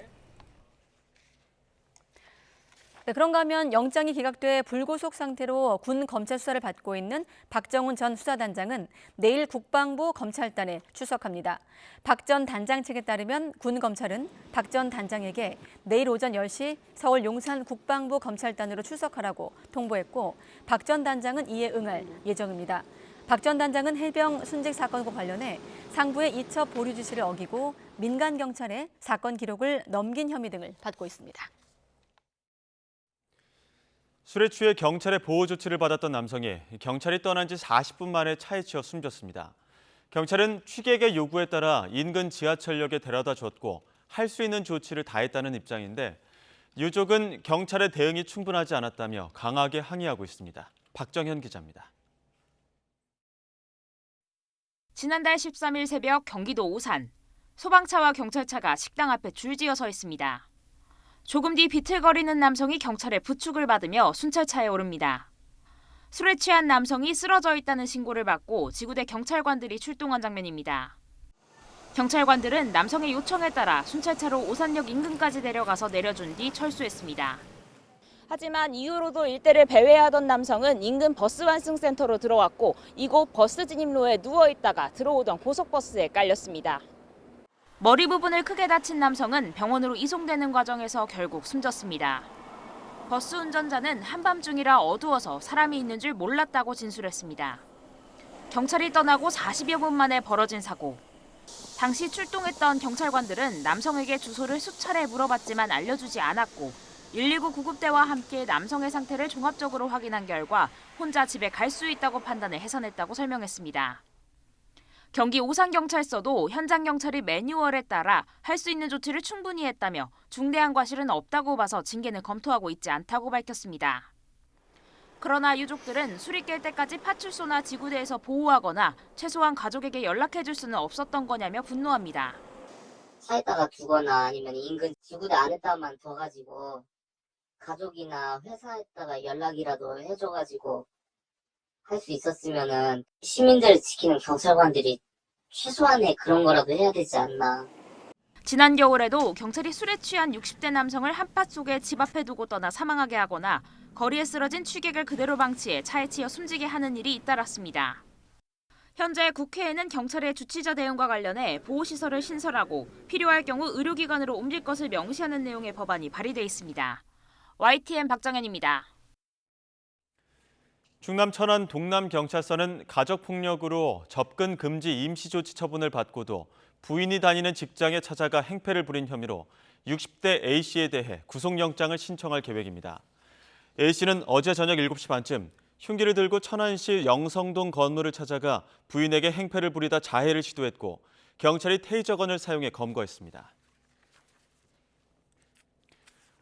네, 그런가 하면 영장이 기각돼 불구속 상태로 군 검찰 수사를 받고 있는 박정훈 전 수사단장은 내일 국방부 검찰단에 출석합니다. 박 전 단장 측에 따르면 군 검찰은 박 전 단장에게 내일 오전 10시 서울 용산 국방부 검찰단으로 출석하라고 통보했고 박 전 단장은 이에 응할 예정입니다. 박 전 단장은 해병 순직 사건과 관련해 상부의 이첩 보류 지시를 어기고 민간 경찰에 사건 기록을 넘긴 혐의 등을 받고 있습니다. 술에 취해 경찰의 보호 조치를 받았던 남성이 경찰이 떠난 지 40분 만에 차에 치여 숨졌습니다. 경찰은 취객의 요구에 따라 인근 지하철역에 데려다 줬고 할 수 있는 조치를 다했다는 입장인데 유족은 경찰의 대응이 충분하지 않았다며 강하게 항의하고 있습니다. 박정현 기자입니다. 지난달 13일 새벽 경기도 오산, 소방차와 경찰차가 식당 앞에 줄지어 서 있습니다. 조금 뒤 비틀거리는 남성이 경찰의 부축을 받으며 순찰차에 오릅니다. 술에 취한 남성이 쓰러져 있다는 신고를 받고 지구대 경찰관들이 출동한 장면입니다. 경찰관들은 남성의 요청에 따라 순찰차로 오산역 인근까지 데려가서 내려준 뒤 철수했습니다. 하지만 이후로도 일대를 배회하던 남성은 인근 버스 환승센터로 들어왔고 이곳 버스 진입로에 누워 있다가 들어오던 고속버스에 깔렸습니다. 머리 부분을 크게 다친 남성은 병원으로 이송되는 과정에서 결국 숨졌습니다. 버스 운전자는 한밤중이라 어두워서 사람이 있는 줄 몰랐다고 진술했습니다. 경찰이 떠나고 40여 분 만에 벌어진 사고. 당시 출동했던 경찰관들은 남성에게 주소를 수차례 물어봤지만 알려주지 않았고 119 구급대와 함께 남성의 상태를 종합적으로 확인한 결과 혼자 집에 갈 수 있다고 판단해 해산했다고 설명했습니다. 경기 오산경찰서도 현장 경찰이 매뉴얼에 따라 할 수 있는 조치를 충분히 했다며 중대한 과실은 없다고 봐서 징계는 검토하고 있지 않다고 밝혔습니다. 그러나 유족들은 술이 깰 때까지 파출소나 지구대에서 보호하거나 최소한 가족에게 연락해줄 수는 없었던 거냐며 분노합니다. 차에다가 두거나 아니면 인근 지구대 안에다만 둬가지고 가족이나 회사에다가 연락이라도 해줘가지고 할 수 있었으면은 시민들을 지키는 경찰관들이 최소한의 그런 거라도 해야 되지 않나. 지난 겨울에도 경찰이 술에 취한 60대 남성을 한파 속에 집 앞에 두고 떠나 사망하게 하거나 거리에 쓰러진 취객을 그대로 방치해 차에 치여 숨지게 하는 일이 잇따랐습니다. 현재 국회에는 경찰의 주치자 대응과 관련해 보호시설을 신설하고 필요할 경우 의료기관으로 옮길 것을 명시하는 내용의 법안이 발의돼 있습니다. YTN 박정현입니다. 충남 천안 동남경찰서는 가족폭력으로 접근 금지 임시조치 처분을 받고도 부인이 다니는 직장에 찾아가 행패를 부린 혐의로 60대 A씨에 대해 구속영장을 신청할 계획입니다. A씨는 어제 저녁 7시 반쯤 흉기를 들고 천안시 영성동 건물을 찾아가 부인에게 행패를 부리다 자해를 시도했고 경찰이 테이저건을 사용해 검거했습니다.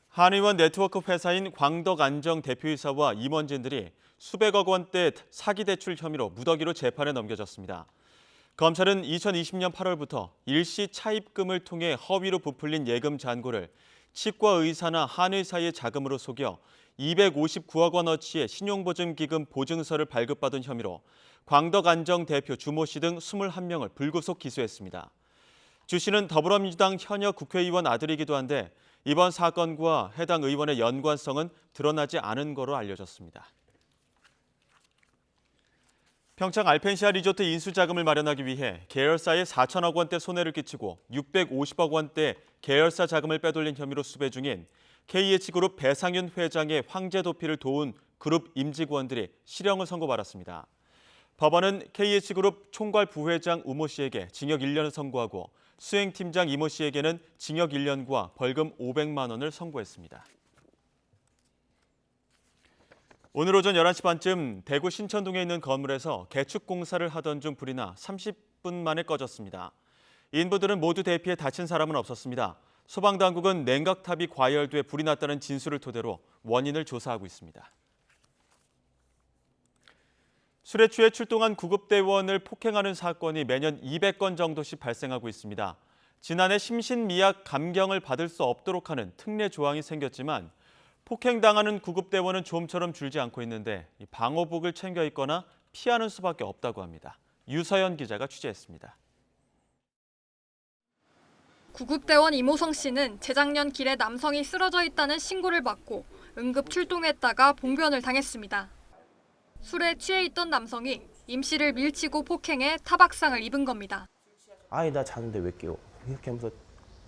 한의원 네트워크 회사인 광덕안정 대표이사와 임원진들이 수백억 원대 사기 대출 혐의로 무더기로 재판에 넘겨졌습니다. 검찰은 2020년 8월부터 일시 차입금을 통해 허위로 부풀린 예금 잔고를 치과 의사나 한의사의 자금으로 속여 259억 원어치의 신용보증기금 보증서를 발급받은 혐의로 광덕안정 대표 주모 씨 등 21명을 불구속 기소했습니다. 주 씨는 더불어민주당 현역 국회의원 아들이기도 한데 이번 사건과 해당 의원의 연관성은 드러나지 않은 거로 알려졌습니다. 평창 알펜시아 리조트 인수 자금을 마련하기 위해 계열사에 4천억 원대 손해를 끼치고 650억 원대 계열사 자금을 빼돌린 혐의로 수배 중인 KH그룹 배상윤 회장의 황제 도피를 도운 그룹 임직원들이 실형을 선고받았습니다. 법원은 KH그룹 총괄 부회장 우모 씨에게 징역 1년을 선고하고 수행팀장 이모 씨에게는 징역 1년과 벌금 500만 원을 선고했습니다. 오늘 오전 11시 반쯤 대구 신천동에 있는 건물에서 개축 공사를 하던 중 불이 나 30분 만에 꺼졌습니다. 인부들은 모두 대피해 다친 사람은 없었습니다. 소방당국은 냉각탑이 과열돼 불이 났다는 진술을 토대로 원인을 조사하고 있습니다. 술에 취해 출동한 구급대원을 폭행하는 사건이 매년 200건 정도씩 발생하고 있습니다. 지난해 심신미약 감경을 받을 수 없도록 하는 특례 조항이 생겼지만 폭행당하는 구급대원은 좀처럼 줄지 않고 있는데 방호복을 챙겨 입거나 피하는 수밖에 없다고 합니다. 유서연 기자가 취재했습니다. 구급대원 이모성 씨는 재작년 길에 남성이 쓰러져 있다는 신고를 받고 응급 출동했다가 봉변을 당했습니다. 술에 취해 있던 남성이 임 씨를 밀치고 폭행해 타박상을 입은 겁니다. 아이 나 자는데 왜 깨워? 이렇게 하면서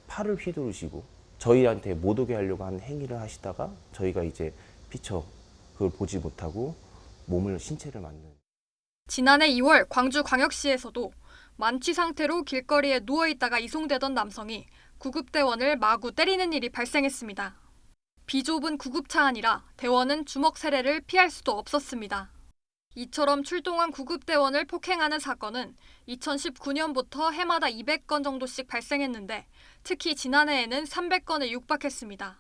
팔을 휘두르시고 저희한테 못 오게 하려고 하는 행위를 하시다가 저희가 이제 피처 그걸 보지 못하고 신체를 맞는. 지난해 2월 광주광역시에서도 만취 상태로 길거리에 누워있다가 이송되던 남성이 구급대원을 마구 때리는 일이 발생했습니다. 비좁은 구급차 안이라 대원은 주먹 세례를 피할 수도 없었습니다. 이처럼 출동한 구급대원을 폭행하는 사건은 2019년부터 해마다 200건 정도씩 발생했는데 특히 지난해에는 300건에 육박했습니다.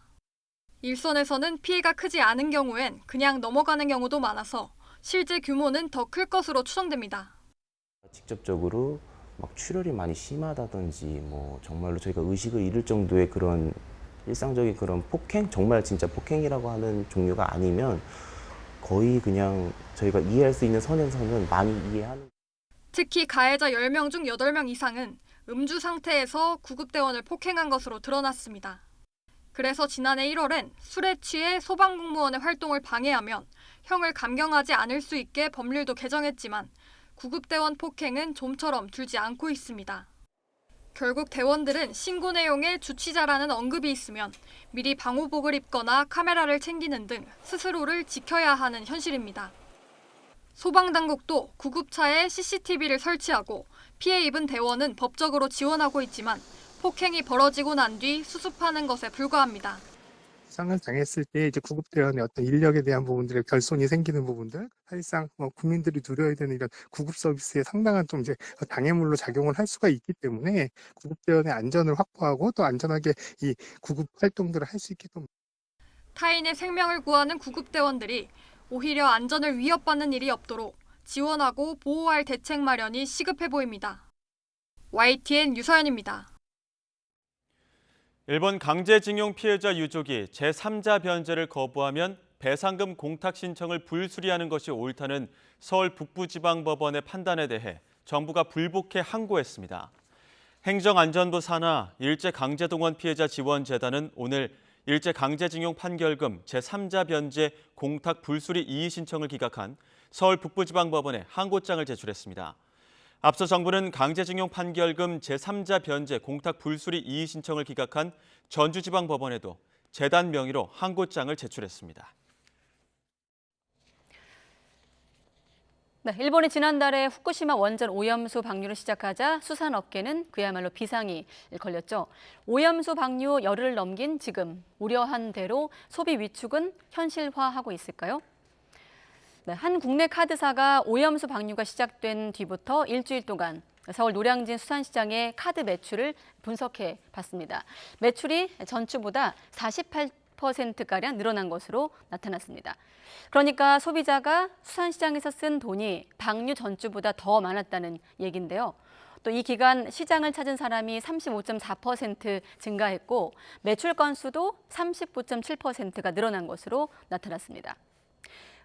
일선에서는 피해가 크지 않은 경우엔 그냥 넘어가는 경우도 많아서 실제 규모는 더 클 것으로 추정됩니다. 직접적으로 막 출혈이 많이 심하다든지 정말로 저희가 의식을 잃을 정도의 그런 일상적인 그런 폭행, 정말 진짜 폭행이라고 하는 종류가 아니면 거의 그냥 저희가 이해할 수 있는 선에서는 많이 이해하는. 특히 가해자 10명 중 8명 이상은 음주 상태에서 구급대원을 폭행한 것으로 드러났습니다. 그래서 지난해 1월엔 술에 취해 소방공무원의 활동을 방해하면 형을 감경하지 않을 수 있게 법률도 개정했지만 구급대원 폭행은 좀처럼 줄지 않고 있습니다. 결국 대원들은 신고 내용에 주치자라는 언급이 있으면 미리 방호복을 입거나 카메라를 챙기는 등 스스로를 지켜야 하는 현실입니다. 소방당국도 구급차에 CCTV를 설치하고 피해 입은 대원은 법적으로 지원하고 있지만 폭행이 벌어지고 난 뒤 수습하는 것에 불과합니다. 상을 당했을 때 이제 구급대원의 어떤 인력에 대한 부분들의 결손이 생기는 부분들, 사실상 국민들이 누려야 되는 이런 구급 서비스에 상당한 좀 이제 장애물로 작용을 할 수가 있기 때문에 구급대원의 안전을 확보하고 또 안전하게 이 구급 활동들을 할 수 있게끔. 타인의 생명을 구하는 구급대원들이 오히려 안전을 위협받는 일이 없도록 지원하고 보호할 대책 마련이 시급해 보입니다. YTN 유서연입니다. 일본 강제징용 피해자 유족이 제3자 변제를 거부하면 배상금 공탁 신청을 불수리하는 것이 옳다는 서울 북부지방법원의 판단에 대해 정부가 불복해 항고했습니다. 행정안전부 산하 일제강제동원 피해자 지원재단은 오늘 일제강제징용 판결금 제3자 변제 공탁 불수리 이의 신청을 기각한 서울 북부지방법원에 항고장을 제출했습니다. 앞서 정부는 강제징용 판결금 제3자 변제 공탁 불수리 이의 신청을 기각한 전주지방법원에도 재단 명의로 항고장을 제출했습니다. 네, 일본이 지난달에 후쿠시마 원전 오염수 방류를 시작하자 수산업계는 그야말로 비상이 걸렸죠. 오염수 방류 열흘을 넘긴 지금 우려한 대로 소비 위축은 현실화하고 있을까요? 네, 한 국내 카드사가 오염수 방류가 시작된 뒤부터 일주일 동안 서울 노량진 수산시장의 카드 매출을 분석해 봤습니다. 매출이 전주보다 48%가량 늘어난 것으로 나타났습니다. 그러니까 소비자가 수산시장에서 쓴 돈이 방류 전주보다 더 많았다는 얘기인데요. 또 이 기간 시장을 찾은 사람이 35.4% 증가했고 매출 건수도 39.7%가 늘어난 것으로 나타났습니다.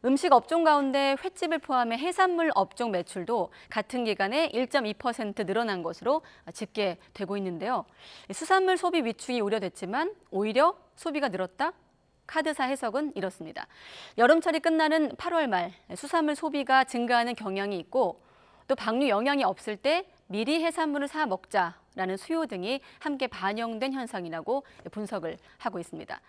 음식 업종 가운데 횟집을 포함해 해산물 업종 매출도 같은 기간에 1.2% 늘어난 것으로 집계되고 있는데요. 수산물 소비 위축이 우려됐지만 오히려 소비가 늘었다? 카드사 해석은 이렇습니다. 여름철이 끝나는 8월 말 수산물 소비가 증가하는 경향이 있고 또 방류 영향이 없을 때 미리 해산물을 사 먹자라는 수요 등이 함께 반영된 현상이라고 분석을 하고 있습니다.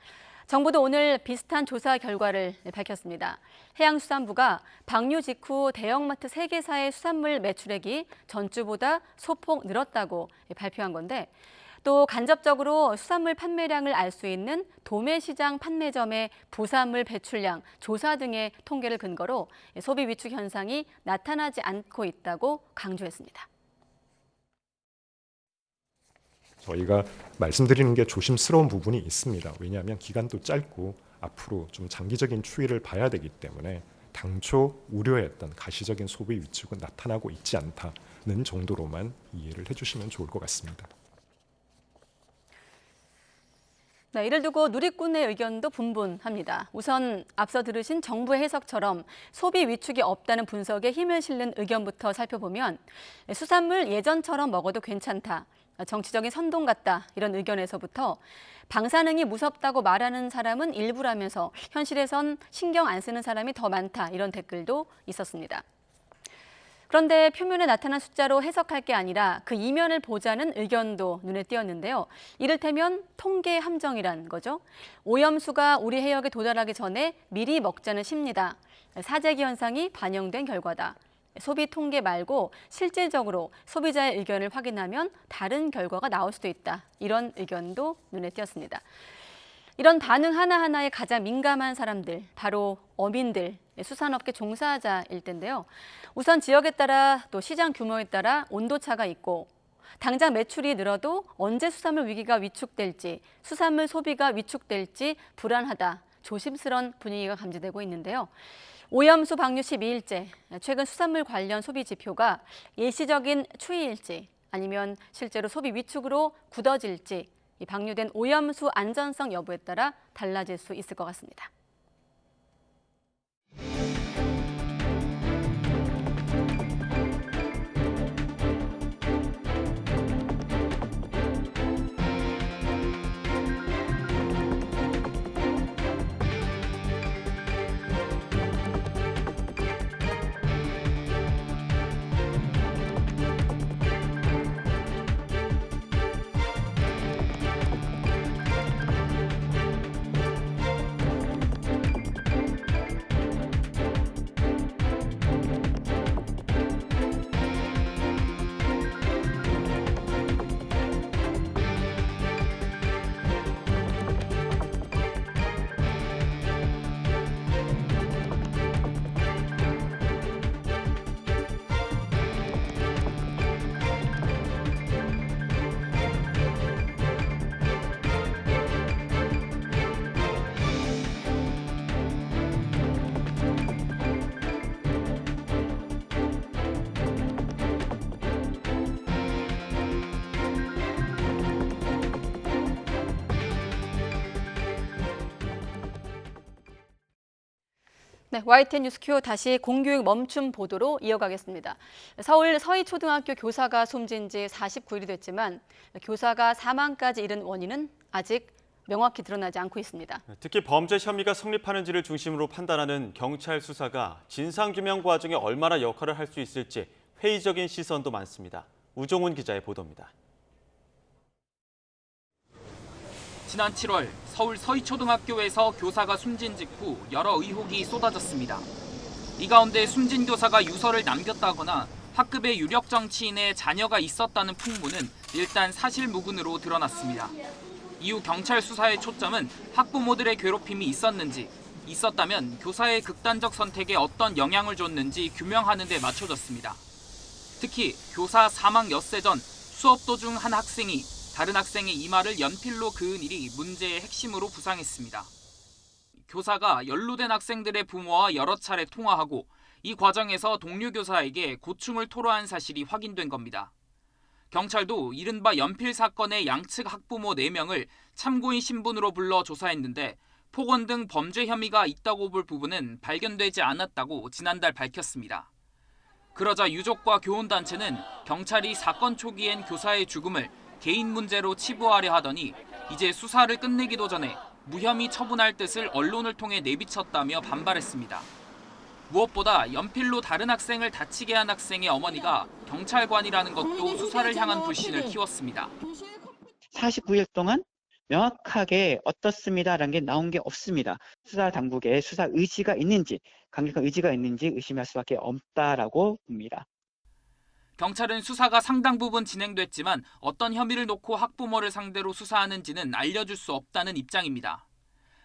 정부도 오늘 비슷한 조사 결과를 밝혔습니다. 해양수산부가 방류 직후 대형마트 3개사의 수산물 매출액이 전주보다 소폭 늘었다고 발표한 건데 또 간접적으로 수산물 판매량을 알 수 있는 도매시장 판매점의 부산물 배출량 조사 등의 통계를 근거로 소비 위축 현상이 나타나지 않고 있다고 강조했습니다. 저희가 말씀드리는 게 조심스러운 부분이 있습니다. 왜냐하면 기간도 짧고 앞으로 좀 장기적인 추이를 봐야 되기 때문에 당초 우려했던 가시적인 소비 위축은 나타나고 있지 않다는 정도로만 이해를 해주시면 좋을 것 같습니다. 네, 이를 두고 누리꾼의 의견도 분분합니다. 우선 앞서 들으신 정부의 해석처럼 소비 위축이 없다는 분석에 힘을 실는 의견부터 살펴보면 수산물 예전처럼 먹어도 괜찮다. 정치적인 선동 같다 이런 의견에서부터 방사능이 무섭다고 말하는 사람은 일부라면서 현실에선 신경 안 쓰는 사람이 더 많다 이런 댓글도 있었습니다. 그런데 표면에 나타난 숫자로 해석할 게 아니라 그 이면을 보자는 의견도 눈에 띄었는데요. 이를테면 통계 함정이란 거죠. 오염수가 우리 해역에 도달하기 전에 미리 먹자는 심리다. 사재기 현상이 반영된 결과다. 소비 통계 말고 실질적으로 소비자의 의견을 확인하면 다른 결과가 나올 수도 있다. 이런 의견도 눈에 띄었습니다. 이런 반응 하나하나에 가장 민감한 사람들, 바로 어민들, 수산업계 종사자일 텐데요. 우선 지역에 따라 또 시장 규모에 따라 온도차가 있고 당장 매출이 늘어도 언제 수산물 위기가 위축될지, 수산물 소비가 위축될지 불안하다, 조심스러운 분위기가 감지되고 있는데요. 오염수 방류 12일째, 최근 수산물 관련 소비 지표가 일시적인 추이일지 아니면 실제로 소비 위축으로 굳어질지 이 방류된 오염수 안전성 여부에 따라 달라질 수 있을 것 같습니다. 네, YTN 뉴스큐 다시 공교육 멈춤 보도로 이어가겠습니다. 서울 서희초등학교 교사가 숨진 지 49일이 됐지만 교사가 사망까지 이른 원인은 아직 명확히 드러나지 않고 있습니다. 특히 범죄 혐의가 성립하는지를 중심으로 판단하는 경찰 수사가 진상규명 과정에 얼마나 역할을 할 수 있을지 회의적인 시선도 많습니다. 우종훈 기자의 보도입니다. 지난 7월 서울 서희초등학교에서 교사가 숨진 직후 여러 의혹이 쏟아졌습니다. 이 가운데 숨진 교사가 유서를 남겼다거나 학급의 유력 정치인의 자녀가 있었다는 풍문은 일단 사실무근으로 드러났습니다. 이후 경찰 수사의 초점은 학부모들의 괴롭힘이 있었는지, 있었다면 교사의 극단적 선택에 어떤 영향을 줬는지 규명하는 데 맞춰졌습니다. 특히 교사 사망 엿새 전 수업 도중 한 학생이 다른 학생의 이마를 연필로 그은 일이 문제의 핵심으로 부상했습니다. 교사가 연루된 학생들의 부모와 여러 차례 통화하고 이 과정에서 동료 교사에게 고충을 토로한 사실이 확인된 겁니다. 경찰도 이른바 연필 사건의 양측 학부모 4명을 참고인 신분으로 불러 조사했는데 폭언 등 범죄 혐의가 있다고 볼 부분은 발견되지 않았다고 지난달 밝혔습니다. 그러자 유족과 교원단체는 경찰이 사건 초기엔 교사의 죽음을 개인 문제로 치부하려 하더니 이제 수사를 끝내기도 전에 무혐의 처분할 뜻을 언론을 통해 내비쳤다며 반발했습니다. 무엇보다 연필로 다른 학생을 다치게 한 학생의 어머니가 경찰관이라는 것도 수사를 향한 불신을 키웠습니다. 49일 동안 명확하게 어떻습니다라는 게 나온 게 없습니다. 수사 당국의 수사 의지가 있는지, 강력한 의지가 있는지 의심할 수밖에 없다라고 봅니다. 경찰은 수사가 상당 부분 진행됐지만 어떤 혐의를 놓고 학부모를 상대로 수사하는지는 알려줄 수 없다는 입장입니다.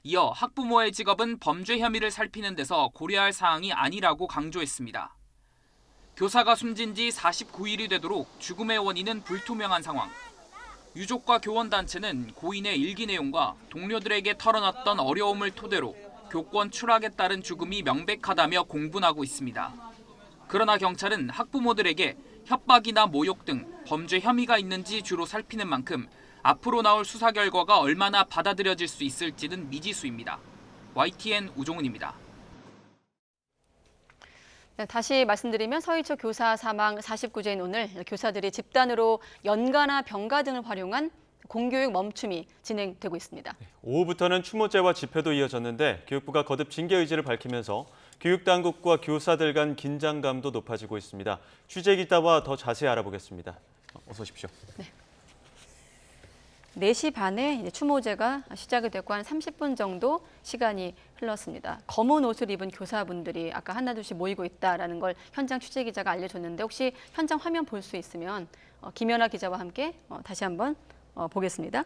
이어 학부모의 직업은 범죄 혐의를 살피는 데서 고려할 사항이 아니라고 강조했습니다. 교사가 숨진 지 49일이 되도록 죽음의 원인은 불투명한 상황. 유족과 교원단체는 고인의 일기 내용과 동료들에게 털어놨던 어려움을 토대로 교권 추락에 따른 죽음이 명백하다며 공분하고 있습니다. 그러나 경찰은 학부모들에게 협박이나 모욕 등 범죄 혐의가 있는지 주로 살피는 만큼 앞으로 나올 수사 결과가 얼마나 받아들여질 수 있을지는 미지수입니다. YTN 우종훈입니다. 네, 다시 말씀드리면 서희초 교사 사망 49주인 오늘 교사들이 집단으로 연가나 병가 등을 활용한 공교육 멈춤이 진행되고 있습니다. 오후부터는 추모제와 집회도 이어졌는데 교육부가 거듭 징계 의지를 밝히면서 교육당국과 교사들 간 긴장감도 높아지고 있습니다. 취재 기자와 더 자세히 알아보겠습니다. 어서 오십시오. 네. 4시 반에 이제 추모제가 시작이 됐고 한 30분 정도 시간이 흘렀습니다. 검은 옷을 입은 교사분들이 아까 하나둘씩 모이고 있다라는 걸 현장 취재 기자가 알려줬는데 혹시 현장 화면 볼 수 있으면 김연아 기자와 함께 다시 한번 보겠습니다.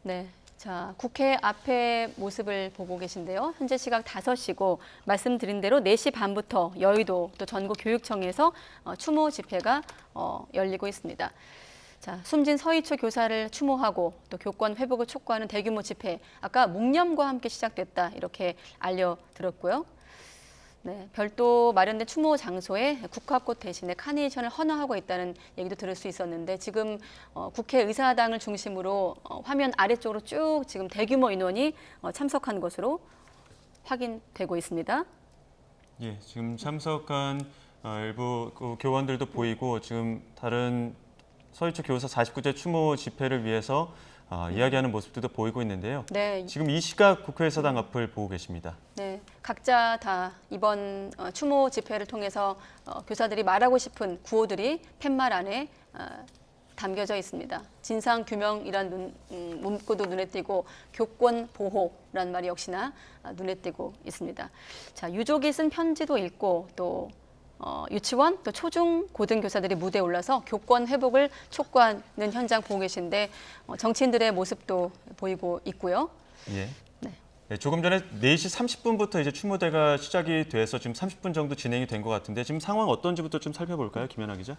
네. 자, 국회 앞의 모습을 보고 계신데요. 현재 시각 5시고 말씀드린 대로 4시 반부터 여의도 또 전국교육청에서 추모 집회가 열리고 있습니다. 자, 숨진 서희초 교사를 추모하고 또 교권 회복을 촉구하는 대규모 집회, 아까 묵념과 함께 시작됐다 이렇게 알려드렸고요. 네, 별도 마련된 추모 장소에 국화꽃 대신에 카네이션을 헌화하고 있다는 얘기도 들을 수 있었는데 지금 국회의사당을 중심으로 화면 아래쪽으로 쭉 지금 대규모 인원이 참석한 것으로 확인되고 있습니다. 예, 지금 참석한 일부 교원들도 보이고 지금 다른 서희초 교사 49제 추모 집회를 위해서 이야기하는 모습들도 보이고 있는데요. 네. 지금 이 시각 국회의사당 앞을 보고 계십니다. 네, 각자 다 이번 추모 집회를 통해서 교사들이 말하고 싶은 구호들이 팻말 안에 담겨져 있습니다. 진상 규명이란 문구도 눈에 띄고 교권 보호라는 말이 역시나 눈에 띄고 있습니다. 자, 유족이 쓴 편지도 읽고 또 유치원 또 초중 고등 교사들이 무대에 올라서 교권 회복을 촉구하는 현장 보고 계신데 정치인들의 모습도 보이고 있고요. 예. 네, 조금 전에 4시 30분부터 이제 추모대가 시작이 돼서 지금 30분 정도 진행이 된 것 같은데 지금 상황 어떤지부터 좀 살펴볼까요, 김연아 기자?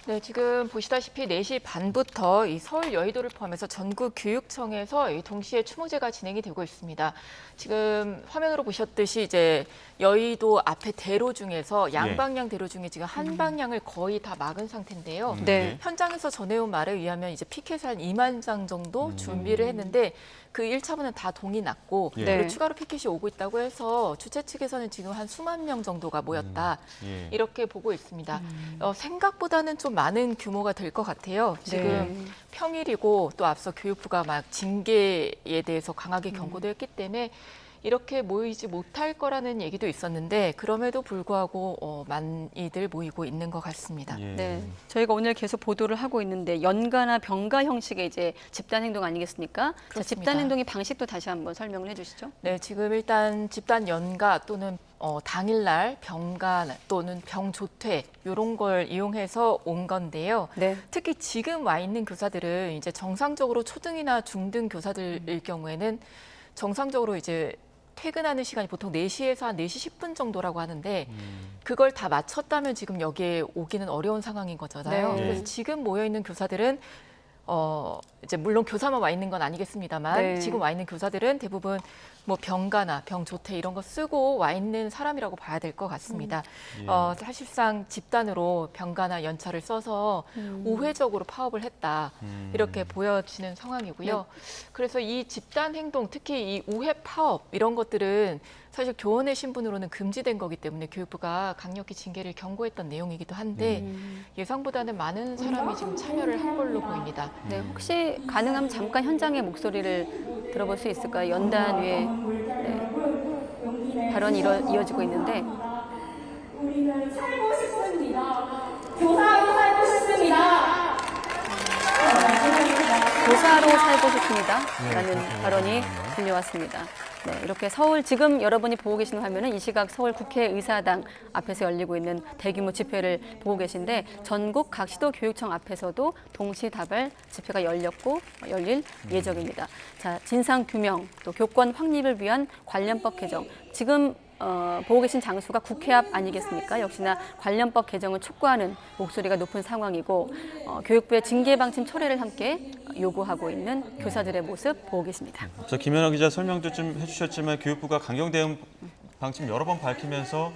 네, 지금 보시다시피 4시 반부터 이 서울 여의도를 포함해서 전국 교육청에서 동시에 추모제가 진행이 되고 있습니다. 지금 화면으로 보셨듯이 이제 여의도 앞에 대로 중에서 양방향 대로 중에 지금 한 방향을 거의 다 막은 상태인데요. 네. 현장에서 전해온 말에 의하면 이제 피켓을 한 2만 장 정도 준비를 했는데 그 1차분은 다 동이 났고 그리고 추가로 피켓이 오고 있다고 해서 주최 측에서는 지금 한 수만 명 정도가 모였다. 이렇게 보고 있습니다. 생각보다는 좀 많은 규모가 될 것 같아요. 지금 평일이고 또 앞서 교육부가 막 징계에 대해서 강하게 경고도 했기 때문에 이렇게 모이지 못할 거라는 얘기도 있었는데 그럼에도 불구하고 많이들 모이고 있는 것 같습니다. 네, 저희가 오늘 계속 보도를 하고 있는데 연가나 병가 형식의 이제 집단 행동 아니겠습니까? 자, 집단 행동의 방식도 다시 한번 설명을 해주시죠. 네, 지금 일단 집단 연가 또는 당일날 병가 또는 병조퇴 이런 걸 이용해서 온 건데요. 특히 지금 와 있는 교사들은 이제 정상적으로 초등이나 중등 교사들일 경우에는 정상적으로 이제 퇴근하는 시간이 보통 4시에서 한 4시 10분 정도라고 하는데 그걸 다 맞췄다면 지금 여기에 오기는 어려운 상황인 거잖아요. 그래서 지금 모여 있는 교사들은 이제 물론 교사만 와 있는 건 아니겠습니다만 지금 와 있는 교사들은 대부분 뭐 병가나 병조퇴 이런 거 쓰고 와 있는 사람이라고 봐야 될 것 같습니다. 사실상 집단으로 병가나 연차를 써서 우회적으로 파업을 했다 이렇게 보여지는 상황이고요. 그래서 이 집단 행동, 특히 이 우회 파업 이런 것들은 사실 교원의 신분으로는 금지된 거기 때문에 교육부가 강력히 징계를 경고했던 내용이기도 한데 예상보다는 많은 사람이 지금 참여를 한 걸로 보입니다. 네, 혹시 가능하면 잠깐 현장의 목소리를 들어볼 수 있을까요? 연단 위에 발언이 이어지고 있는데. 우리는 살고 싶습니다. 교사로 살고 싶습니다. 교사로 살고 싶습니다. 라는 발언이 들려왔습니다. 네, 이렇게 서울 지금 여러분이 보고 계시는 화면은 이 시각 서울 국회의사당 앞에서 열리고 있는 대규모 집회를 보고 계신데 전국 각 시도 교육청 앞에서도 동시다발 집회가 열릴 예정입니다. 자, 진상 규명 또 교권 확립을 위한 관련법 개정 지금 보고 계신 장소가 국회 앞 아니겠습니까? 역시나 관련법 개정을 촉구하는 목소리가 높은 상황이고 교육부의 징계 방침 철회를 함께 요구하고 있는 교사들의 모습 보고 계십니다. 김연아 기자 설명도 좀 해주셨지만 교육부가 강경 대응 방침 여러 번 밝히면서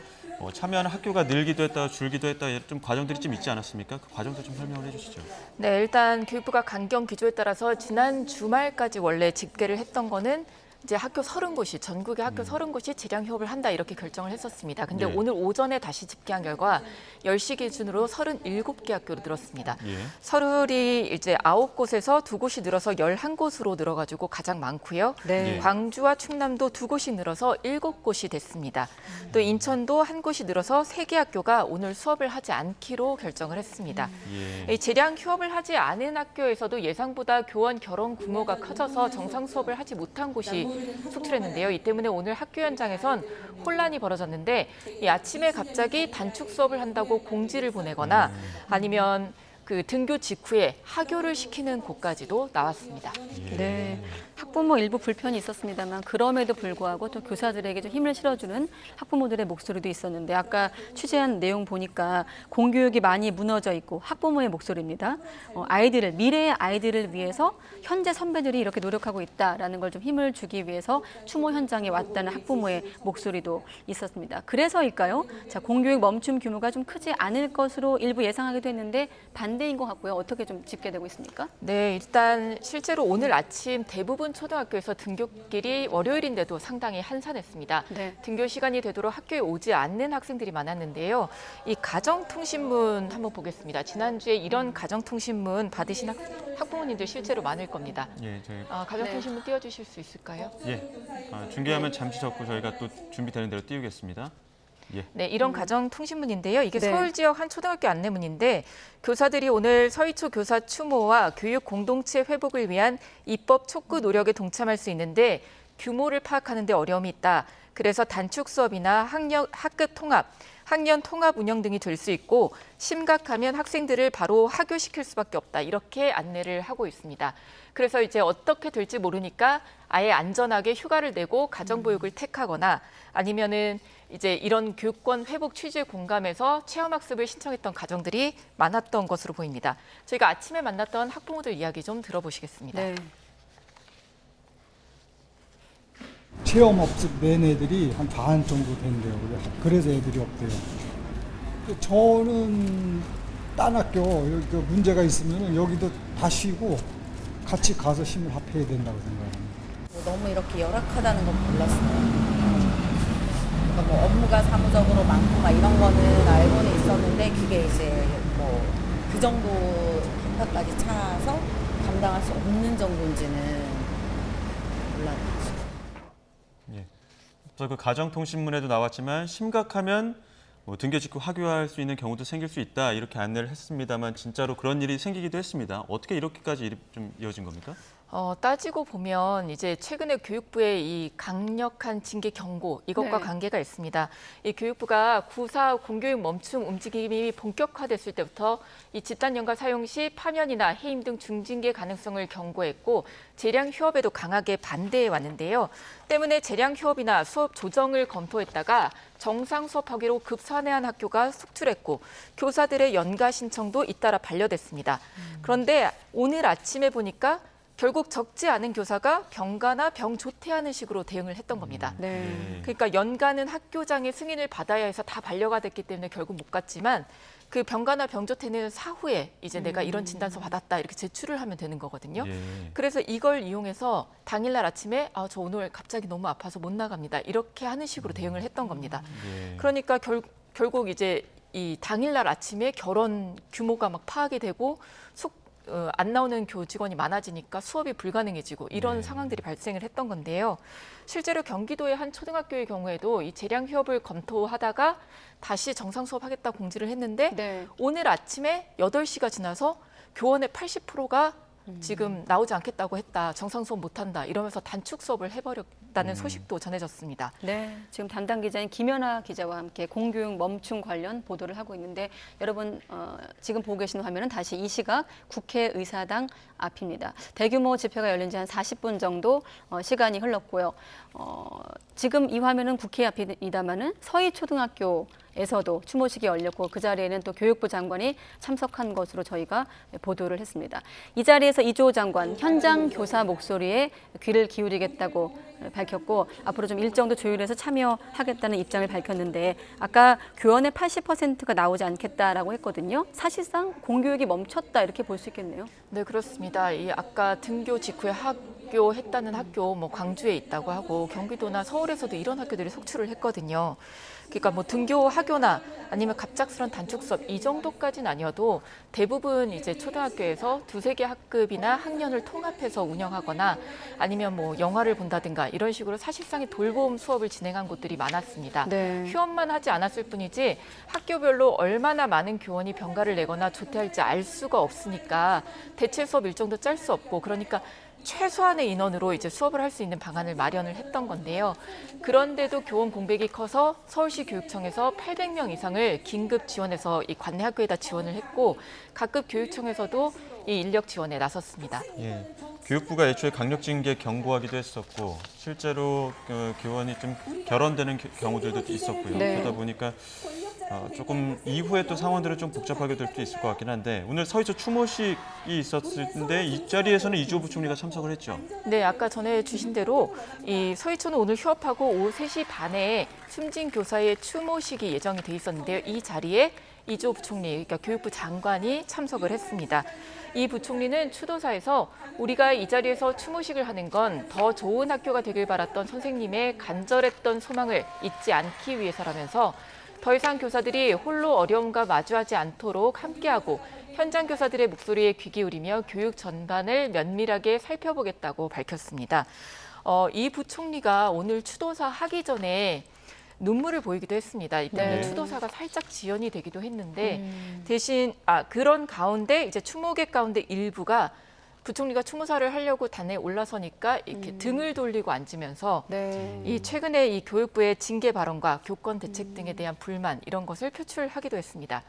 참여하는 학교가 늘기도 했다, 줄기도 했다 좀 과정들이 좀 있지 않았습니까? 그 과정도 좀 설명을 해주시죠. 네, 일단 교육부가 강경 기조에 따라서 지난 주말까지 원래 집계를 했던 거는 이제 학교 30곳이 전국의 학교 30곳이 재량 휴업을 한다 이렇게 결정을 했었습니다. 근데 오늘 오전에 다시 집계한 결과 10시 기준으로 37개 학교로 늘었습니다. 서울이 이제 9곳에서 2곳이 늘어서 11곳으로 늘어가지고 가장 많고요. 광주와 충남도 2곳이 늘어서 7곳이 됐습니다. 또 인천도 1곳이 늘어서 3개 학교가 오늘 수업을 하지 않기로 결정을 했습니다. 이 재량 휴업을 하지 않은 학교에서도 예상보다 교원 결원 규모가 커져서 정상 수업을 하지 못한 곳이 속출했는데요. 이 때문에 오늘 학교 현장에선 혼란이 벌어졌는데 이 아침에 갑자기 단축 수업을 한다고 공지를 보내거나 아니면 그 등교 직후에 하교를 시키는 곳까지도 나왔습니다. 네, 학부모 일부 불편이 있었습니다만 그럼에도 불구하고 또 교사들에게 좀 힘을 실어주는 학부모들의 목소리도 있었는데 아까 취재한 내용 보니까 공교육이 많이 무너져 있고 학부모의 목소리입니다. 미래의 아이들을 위해서 현재 선배들이 이렇게 노력하고 있다라는 걸 좀 힘을 주기 위해서 추모 현장에 왔다는 학부모의 목소리도 있었습니다. 그래서일까요? 자, 공교육 멈춤 규모가 좀 크지 않을 것으로 일부 예상하기도 했는데 반대인 것 같고요. 어떻게 좀 집계되고 있습니까? 네, 일단 실제로 오늘 아침 대부분 초등학교에서 등교길이 월요일인데도 상당히 한산했습니다. 등교 시간이 되도록 학교에 오지 않는 학생들이 많았는데요. 이 가정통신문 한번 보겠습니다. 지난주에 이런 가정통신문 받으신 학부모님들 실제로 많을 겁니다. 가정통신문 띄워주실 수 있을까요? 중계하면 잠시 접고 저희가 또 준비되는 대로 띄우겠습니다. 네, 이런 가정통신문인데요. 이게 서울 지역 한 초등학교 안내문인데 교사들이 오늘 서희초 교사 추모와 교육 공동체 회복을 위한 입법 촉구 노력에 동참할 수 있는데 규모를 파악하는 데 어려움이 있다. 그래서 단축 수업이나 학급 통합, 학년 통합 운영 등이 될 수 있고 심각하면 학생들을 바로 하교시킬 수밖에 없다. 이렇게 안내를 하고 있습니다. 그래서 이제 어떻게 될지 모르니까 아예 안전하게 휴가를 내고 가정보육을 택하거나 아니면은 이제 이런 교육권 회복 취지에 공감해서 체험학습을 신청했던 가정들이 많았던 것으로 보입니다. 저희가 아침에 만났던 학부모들 이야기 좀 들어보시겠습니다. 체험학습 맨 애들이 한 반 정도 된대요. 그래서 애들이 없대요. 저는 딴 학교 여기 문제가 있으면 여기도 다 쉬고 같이 가서 힘을 합해야 된다고 생각합니다. 너무 이렇게 열악하다는 건 몰랐어요. 그러니까 뭐 업무가 사무적으로 많고 막 이런 거는 알고는 있었는데 그게 이제 뭐 그 정도 한파까지 차서 감당할 수 없는 정도인지는 몰랐죠. 그 가정통신문에도 나왔지만 심각하면 등교 직후 하교할 수 있는 경우도 생길 수 있다 이렇게 안내를 했습니다만 진짜로 그런 일이 생기기도 했습니다. 어떻게 이렇게까지 일이 좀 이어진 겁니까? 따지고 보면 이제 최근에 교육부의 이 강력한 징계 경고 이것과 관계가 있습니다. 이 교육부가 9.4 공교육 멈춤 움직임이 본격화됐을 때부터 이 집단 연가 사용 시 파면이나 해임 등 중징계 가능성을 경고했고 재량 휴업에도 강하게 반대해 왔는데요. 때문에 재량 휴업이나 수업 조정을 검토했다가 정상 수업하기로 급선회한 학교가 속출했고 교사들의 연가 신청도 잇따라 반려됐습니다. 그런데 오늘 아침에 보니까 결국 적지 않은 교사가 병가나 병조퇴하는 식으로 대응을 했던 겁니다. 그러니까 연가는 학교장의 승인을 받아야 해서 다 반려가 됐기 때문에 결국 못 갔지만 그 병가나 병조퇴는 사후에 이제 내가 이런 진단서 받았다 이렇게 제출을 하면 되는 거거든요. 그래서 이걸 이용해서 당일날 아침에 저 오늘 갑자기 너무 아파서 못 나갑니다. 이렇게 하는 식으로 대응을 했던 겁니다. 그러니까 결국 이제 이 당일날 아침에 결원 규모가 막 파악이 되고 안 나오는 교직원이 많아지니까 수업이 불가능해지고 이런 네. 상황들이 발생을 했던 건데요. 실제로 경기도의 한 초등학교의 경우에도 이 재량 휴업을 검토하다가 다시 정상 수업하겠다 공지를 했는데 오늘 아침에 8시가 지나서 교원의 80%가 지금 나오지 않겠다고 했다. 정상 수업 못한다. 이러면서 단축 수업을 해버렸다는 소식도 전해졌습니다. 네, 지금 담당 기자인 김연아 기자와 함께 공교육 멈춤 관련 보도를 하고 있는데 여러분 지금 보고 계시는 화면은 다시 이 시각 국회의사당 앞입니다. 대규모 집회가 열린 지 한 40분 정도 시간이 흘렀고요. 지금 이 화면은 국회 앞입니다마는 서희초등학교에서도 추모식이 열렸고 그 자리에는 또 교육부 장관이 참석한 것으로 저희가 보도를 했습니다. 이 자리에서 이주호 장관 현장 교사 목소리에 귀를 기울이겠다고 밝혔고 앞으로 좀 일정도 조율해서 참여하겠다는 입장을 밝혔는데 아까 교원의 80%가 나오지 않겠다라고 했거든요. 사실상 공교육이 멈췄다 이렇게 볼 수 있겠네요. 네, 그렇습니다. 이 아까 등교 직후에 학교했다는 학교 뭐 광주에 있다고 하고 경기도나 서울에서도 이런 학교들이 속출을 했거든요. 그러니까 뭐 등교 학교나 아니면 갑작스런 단축 수업 이 정도까지는 아니어도 대부분 이제 초등학교에서 2-3개 학급이나 학년을 통합해서 운영하거나 아니면 뭐 영화를 본다든가 이런 식으로 사실상의 돌봄 수업을 진행한 곳들이 많았습니다. 네. 휴업만 하지 않았을 뿐이지 학교별로 얼마나 많은 교원이 병가를 내거나 조퇴할지 알 수가 없으니까 대체 수업 일정도 짤 수 없고 그러니까 최소한의 인원으로 이제 수업을 할 수 있는 방안을 마련을 했던 건데요. 그런데도 교원 공백이 커서 서울시 교육청에서 800명 이상을 긴급 지원해서 이 관내 학교에다 지원을 했고 각급 교육청에서도 이 인력 지원에 나섰습니다. 예, 교육부가 애초에 강력 징계 경고하기도 했었고 실제로 교원이 좀 결원되는 경우들도 있었고요. 네. 그러다 보니까 조금 이후에 또 상황들은 좀 복잡하게 될 수도 있을 것 같긴 한데 오늘 서희초 추모식이 있었을 텐데 이 자리에서는 이주호 부총리가 참석을 했죠. 네, 아까 전해주신 대로 이 서희초는 오늘 휴업하고 오후 3시 반에 숨진 교사의 추모식이 예정이 돼 있었는데요. 이 자리에 이주호 부총리, 그러니까 교육부 장관이 참석을 했습니다. 이 부총리는 추도사에서 우리가 이 자리에서 추모식을 하는 건 더 좋은 학교가 되길 바랐던 선생님의 간절했던 소망을 잊지 않기 위해서라면서 더 이상 교사들이 홀로 어려움과 마주하지 않도록 함께하고 현장 교사들의 목소리에 귀 기울이며 교육 전반을 면밀하게 살펴보겠다고 밝혔습니다. 이 부총리가 오늘 추도사 하기 전에 눈물을 보이기도 했습니다. 이 때문에 추도사가 살짝 지연이 되기도 했는데 대신 그런 가운데 이제 추모객 가운데 일부가 부총리가 추모사를 하려고 단에 올라서니까 이렇게 등을 돌리고 앉으면서 이 최근에 이 교육부의 징계 발언과 교권 대책 등에 대한 불만 이런 것을 표출하기도 했습니다.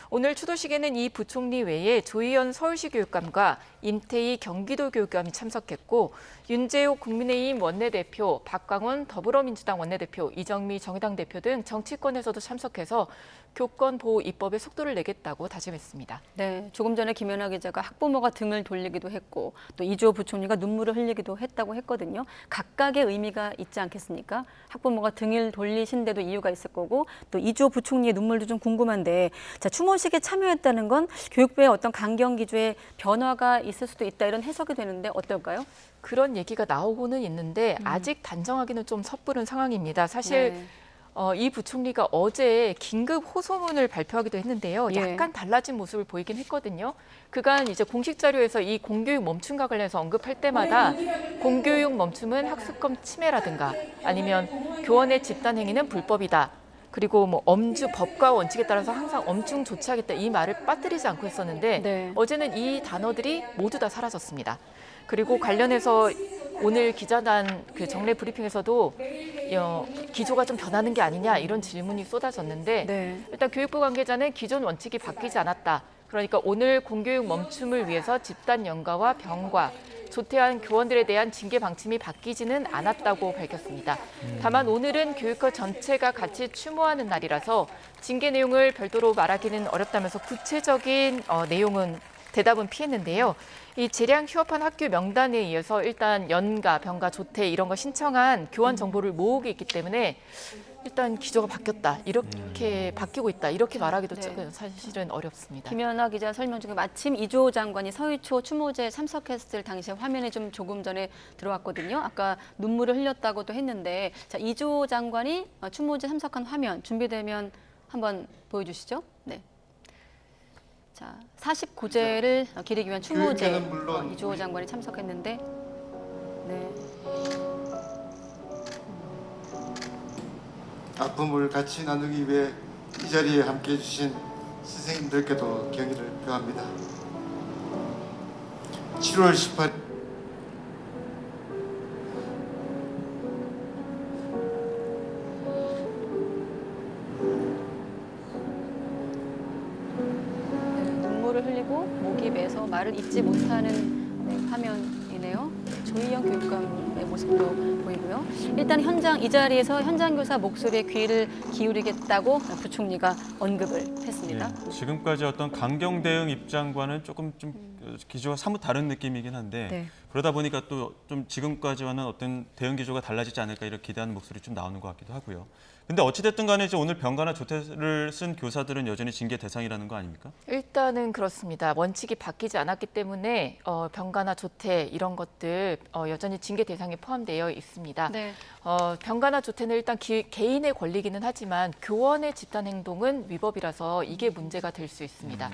오늘 추도식에는 이 부총리 외에 조희연 서울시 교육감과 임태희 경기도 교육감이 참석했고 윤재옥 국민의힘 원내대표, 박광원 더불어민주당 원내대표, 이정미 정의당 대표 등 정치권에서도 참석해서 교권 보호 입법에 속도를 내겠다고 다짐했습니다. 네, 조금 전에 김연아 기자가 학부모가 등을 돌리기도 했고 또 이주호 부총리가 눈물을 흘리기도 했다고 했거든요. 각각의 의미가 있지 않겠습니까? 학부모가 등을 돌리신 데도 이유가 있을 거고 또 이주호 부총리의 눈물도 좀 궁금한데 자, 추모식에 참여했다는 건 교육부의 어떤 강경 기조에 변화가 있을 수도 있다 이런 해석이 되는데 어떨까요? 그런 얘기가 나오고는 있는데 아직 단정하기는 좀 섣부른 상황입니다. 사실 이 부총리가 어제 긴급 호소문을 발표하기도 했는데요. 약간 달라진 모습을 보이긴 했거든요. 그간 이제 공식 자료에서 이 공교육 멈춤과 관련해서 언급할 때마다 공교육 멈춤은 학습권 침해라든가 아니면 교원의 집단 행위는 불법이다. 그리고 뭐 엄주 법과 원칙에 따라서 항상 엄중 조치하겠다 이 말을 빠뜨리지 않고 있었는데 어제는 이 단어들이 모두 다 사라졌습니다. 그리고 관련해서 오늘 기자단 그 정례 브리핑에서도 기조가 좀 변하는 게 아니냐 이런 질문이 쏟아졌는데 일단 교육부 관계자는 기존 원칙이 바뀌지 않았다. 그러니까 오늘 공교육 멈춤을 위해서 집단 연가와 병과 조퇴한 교원들에 대한 징계 방침이 바뀌지는 않았다고 밝혔습니다. 다만 오늘은 교육처 전체가 같이 추모하는 날이라서 징계 내용을 별도로 말하기는 어렵다면서 구체적인 대답은 피했는데요. 이 재량 휴업한 학교 명단에 의해서 일단 연가, 병가, 조퇴 이런 거 신청한 교원 정보를 모으고 있기 때문에 일단 기조가 바뀌었다, 이렇게 바뀌고 있다 이렇게 말하기도 사실은 어렵습니다. 김연아 기자 설명 중에 마침 이주호 장관이 서희초 추모제에 참석했을 당시에 화면에 좀 조금 전에 들어왔거든요. 아까 눈물을 흘렸다고도 했는데 자, 이주호 장관이 추모제 참석한 화면 준비되면 한번 보여주시죠. 네. 자, 49제를 기리기 위한 추모제 이주호 장관이 참석했는데 네. 아픔을 같이 나누기 위해 이 자리에 함께해 주신 선생님들께도 경의를 표합니다. 7월 18일 눈물을 흘리고 목이 메서 말을 잇지 못하는 화면이네요. 조희영 교육감의 모습도 보이고요. 일단 이 자리에서 현장 교사 목소리에 귀를 기울이겠다고 부총리가 언급을 했습니다. 예, 지금까지 어떤 강경 대응 입장과는 조금 좀 기조가 사뭇 다른 느낌이긴 한데 네. 그러다 보니까 또 좀 지금까지와는 어떤 대응 기조가 달라지지 않을까 이렇게 기대하는 목소리 좀 나오는 것 같기도 하고요. 근데 어찌됐든 간에 이제 오늘 병가나 조퇴를 쓴 교사들은 여전히 징계 대상이라는 거 아닙니까? 일단은 그렇습니다. 원칙이 바뀌지 않았기 때문에 병가나 조퇴 이런 것들 여전히 징계 대상에 포함되어 있습니다. 네. 병가나 조퇴는 일단 개인의 권리기는 하지만 교원의 집단 행동은 위법이라서 이게 문제가 될 수 있습니다.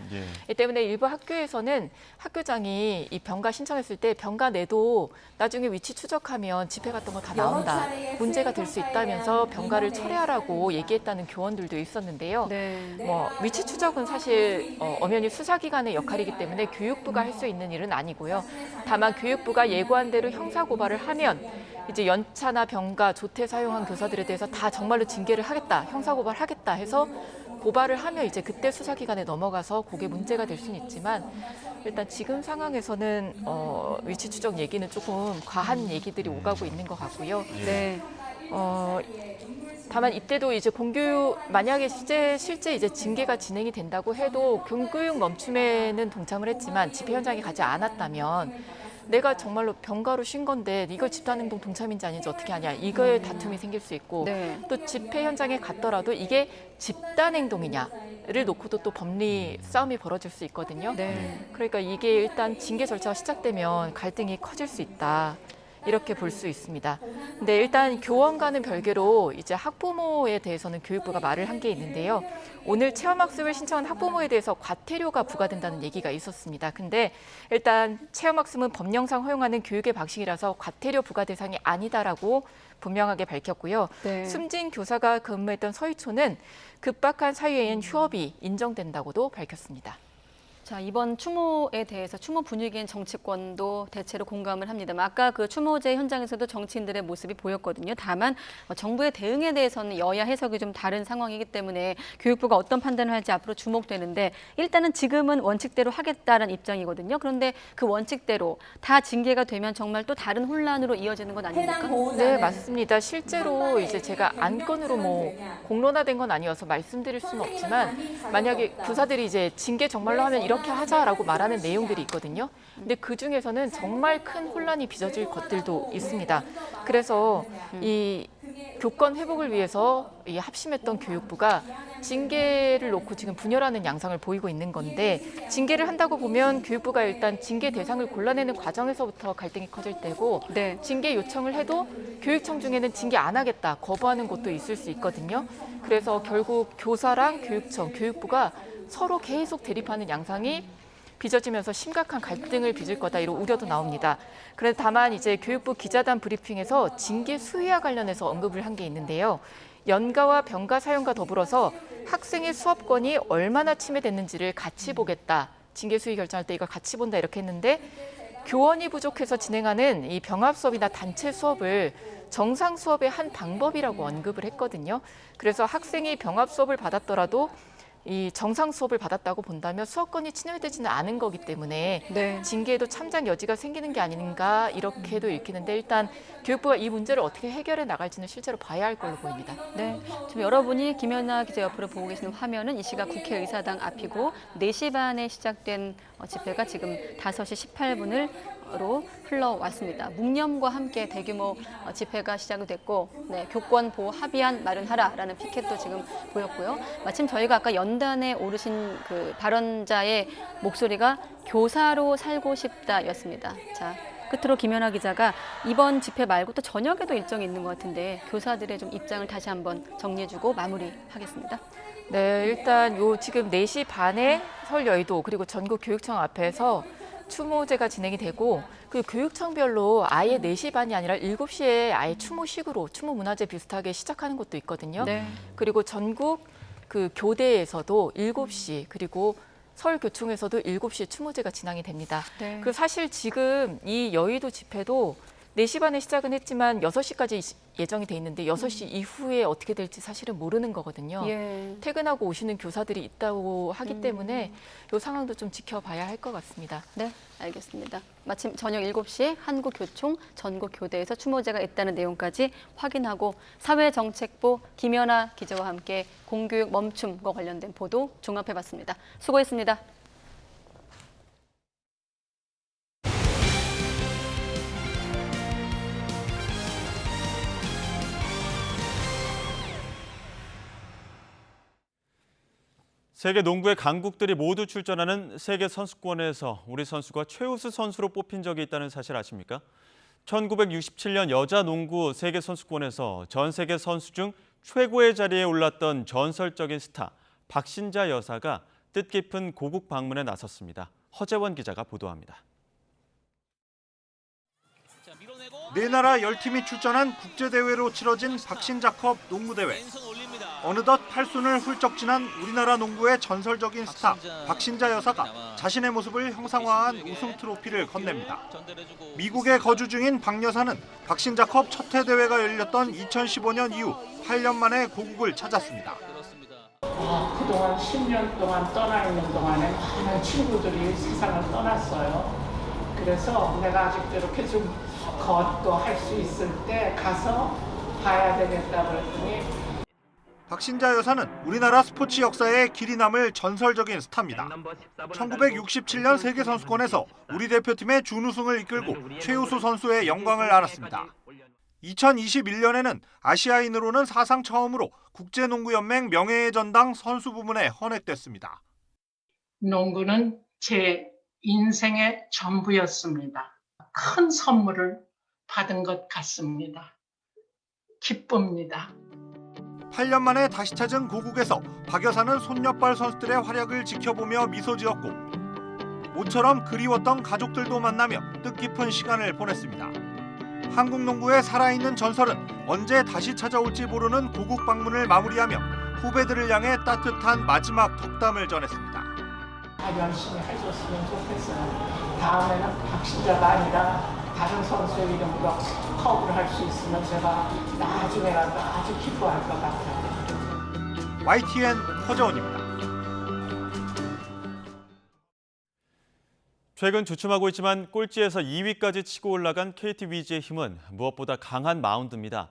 이 때문에 일부 학교에서는 학교장이 이 병가 신청했을 때 병가 내도 나중에 위치 추적하면 집회 같은 거 다 나온다. 문제가 될 수 있다면서 병가를 철회하라고 얘기했다는 교원들도 있었는데요. 뭐 위치 추적은 사실 엄연히 수사기관의 역할이기 때문에 교육부가 할 수 있는 일은 아니고요. 다만 교육부가 예고한 대로 형사고발을 하면 이제 연차나 병가, 조퇴 사용한 교사들에 대해서 다 정말로 징계를 하겠다, 형사고발하겠다 해서 고발을 하면 이제 그때 수사기관에 넘어가서 그게 문제가 될 수는 있지만 일단 지금 상황에서는 위치 추적 얘기는 조금 과한 얘기들이 오가고 있는 것 같고요. 네. 다만 이때도 이제 공교육 만약에 실제 이제 징계가 진행이 된다고 해도 공교육 멈춤에는 동참을 했지만 집회 현장에 가지 않았다면 내가 정말로 병가로 쉰 건데 이걸 집단행동 동참인지 아닌지 어떻게 하냐 이거에 다툼이 생길 수 있고 또 집회 현장에 갔더라도 이게 집단행동이냐를 놓고도 또 법리 싸움이 벌어질 수 있거든요. 그러니까 이게 일단 징계 절차가 시작되면 갈등이 커질 수 있다. 이렇게 볼 수 있습니다. 근데 일단 교원과는 별개로 이제 학부모에 대해서는 교육부가 말을 한 게 있는데요. 오늘 체험학습을 신청한 학부모에 대해서 과태료가 부과된다는 얘기가 있었습니다. 근데 일단 체험학습은 법령상 허용하는 교육의 방식이라서 과태료 부과 대상이 아니다라고 분명하게 밝혔고요. 숨진 교사가 근무했던 서희초는 급박한 사유에는 휴업이 인정된다고도 밝혔습니다. 자, 이번 추모에 대해서 추모 분위기엔 정치권도 대체로 공감을 합니다만 아까 그 추모제 현장에서도 정치인들의 모습이 보였거든요. 다만 정부의 대응에 대해서는 여야 해석이 좀 다른 상황이기 때문에 교육부가 어떤 판단을 할지 앞으로 주목되는데 일단은 지금은 원칙대로 하겠다는 입장이거든요. 그런데 그 원칙대로 다 징계가 되면 정말 또 다른 혼란으로 이어지는 건 아닙니까? 네, 맞습니다. 실제로 이제 제가 안건으로 뭐 공론화된 건 아니어서 말씀드릴 수는 없지만 만약에 교사들이 이제 징계 정말로 하면 이렇게 하자라고 말하는 내용들이 있거든요. 근데 그 중에서는 정말 큰 혼란이 빚어질 것들도 있습니다. 그래서 이 교권 회복을 위해서 이 합심했던 교육부가 징계를 놓고 지금 분열하는 양상을 보이고 있는 건데 징계를 한다고 보면 교육부가 일단 징계 대상을 골라내는 과정에서부터 갈등이 커질 때고 징계 요청을 해도 교육청 중에는 징계 안 하겠다 거부하는 곳도 있을 수 있거든요. 그래서 결국 교사랑 교육청, 교육부가 서로 계속 대립하는 양상이 빚어지면서 심각한 갈등을 빚을 거다 이런 우려도 나옵니다. 그런데 다만 이제 교육부 기자단 브리핑에서 징계 수위와 관련해서 언급을 한 게 있는데요. 연가와 병가 사용과 더불어서 학생의 수업권이 얼마나 침해됐는지를 같이 보겠다. 징계 수위 결정할 때 이걸 같이 본다 이렇게 했는데 교원이 부족해서 진행하는 이 병합 수업이나 단체 수업을 정상 수업의 한 방법이라고 언급을 했거든요. 그래서 학생이 병합 수업을 받았더라도 이 정상 수업을 받았다고 본다면 수업권이 침해되지는 않은 거기 때문에 징계에도 참작 여지가 생기는 게 아닌가 이렇게도 읽히는데 일단 교육부가 이 문제를 어떻게 해결해 나갈지는 실제로 봐야 할 걸로 보입니다. 네, 지금 여러분이 김연아 기자 옆으로 보고 계시는 화면은 이 시각 국회의사당 앞이고 4시 반에 시작된 집회가 지금 5시 18분으로 흘러왔습니다. 묵념과 함께 대규모 집회가 시작이 됐고 교권 보호 합의안 마련하라라는 피켓도 지금 보였고요. 마침 저희가 아까 연단에 오르신 그 발언자의 목소리가 교사로 살고 싶다였습니다. 자, 끝으로 김연아 기자가 이번 집회 말고 또 저녁에도 일정이 있는 것 같은데 교사들의 좀 입장을 다시 한번 정리해주고 마무리하겠습니다. 네, 일단 요 지금 4시 반에 서울 여의도 그리고 전국 교육청 앞에서 추모제가 진행이 되고 그 교육청별로 아예 4시 반이 아니라 7시에 아예 추모식으로 추모 문화제 비슷하게 시작하는 곳도 있거든요. 네. 그리고 전국 그 교대에서도 7시 그리고 서울교총에서도 7시에 추모제가 진행이 됩니다. 네. 그 사실 지금 이 여의도 집회도 4시 반에 시작은 했지만 6시까지 예정이 돼 있는데 6시 이후에 어떻게 될지 사실은 모르는 거거든요. 예. 퇴근하고 오시는 교사들이 있다고 하기 때문에 이 상황도 좀 지켜봐야 할 것 같습니다. 네, 알겠습니다. 마침 저녁 7시에 한국교총 전국교대에서 추모제가 있다는 내용까지 확인하고 사회정책부 김연아 기자와 함께 공교육 멈춤과 관련된 보도 종합해봤습니다. 수고했습니다. 세계 농구의 강국들이 모두 출전하는 세계 선수권에서 우리 선수가 최우수 선수로 뽑힌 적이 있다는 사실 아십니까? 1967년 여자 농구 세계 선수권에서 전 세계 선수 중 최고의 자리에 올랐던 전설적인 스타 박신자 여사가 뜻깊은 고국 방문에 나섰습니다. 허재원 기자가 보도합니다. 네 나라 10팀이 출전한 국제대회로 치러진 박신자컵 농구대회. 어느덧 8순을 훌쩍 지난 우리나라 농구의 전설적인 스타 박신자 여사가 자신의 모습을 형상화한 우승 트로피를 건넵니다. 미국에 거주 중인 박 여사는 박신자컵 첫 회 대회가 열렸던 2015년 이후 8년 만에 고국을 찾았습니다. 그동안 10년 동안 떠나 있는 동안에 많은 친구들이 세상을 떠났어요. 그래서 내가 아직도 이렇게 좀 걷고 할 수 있을 때 가서 봐야 되겠다 그랬더니 박신자 여사는 우리나라 스포츠 역사에 길이 남을 전설적인 스타입니다. 1967년 세계선수권에서 우리 대표팀의 준우승을 이끌고 최우수 선수의 영광을 안았습니다. 2021년에는 아시아인으로는 사상 처음으로 국제농구연맹 명예의 전당 선수 부문에 헌액됐습니다. 농구는 제 인생의 전부였습니다. 큰 선물을 받은 것 같습니다. 기쁩니다. 8년 만에 다시 찾은 고국에서 박 여사는 손녀뻘 선수들의 활약을 지켜보며 미소 지었고 모처럼 그리웠던 가족들도 만나며 뜻깊은 시간을 보냈습니다. 한국 농구의 살아있는 전설은 언제 다시 찾아올지 모르는 고국 방문을 마무리하며 후배들을 향해 따뜻한 마지막 덕담을 전했습니다. 열심히 해줬으면 좋겠어요. 다음에는 박신자가 아니라 다른 선수의 이름으로 컵을 할 수 있으면 제가 나중에라도 아주 기뻐할 것 같아요. YTN 허재원입니다. 최근 주춤하고 있지만 꼴찌에서 2위까지 치고 올라간 KT 위즈의 힘은 무엇보다 강한 마운드입니다.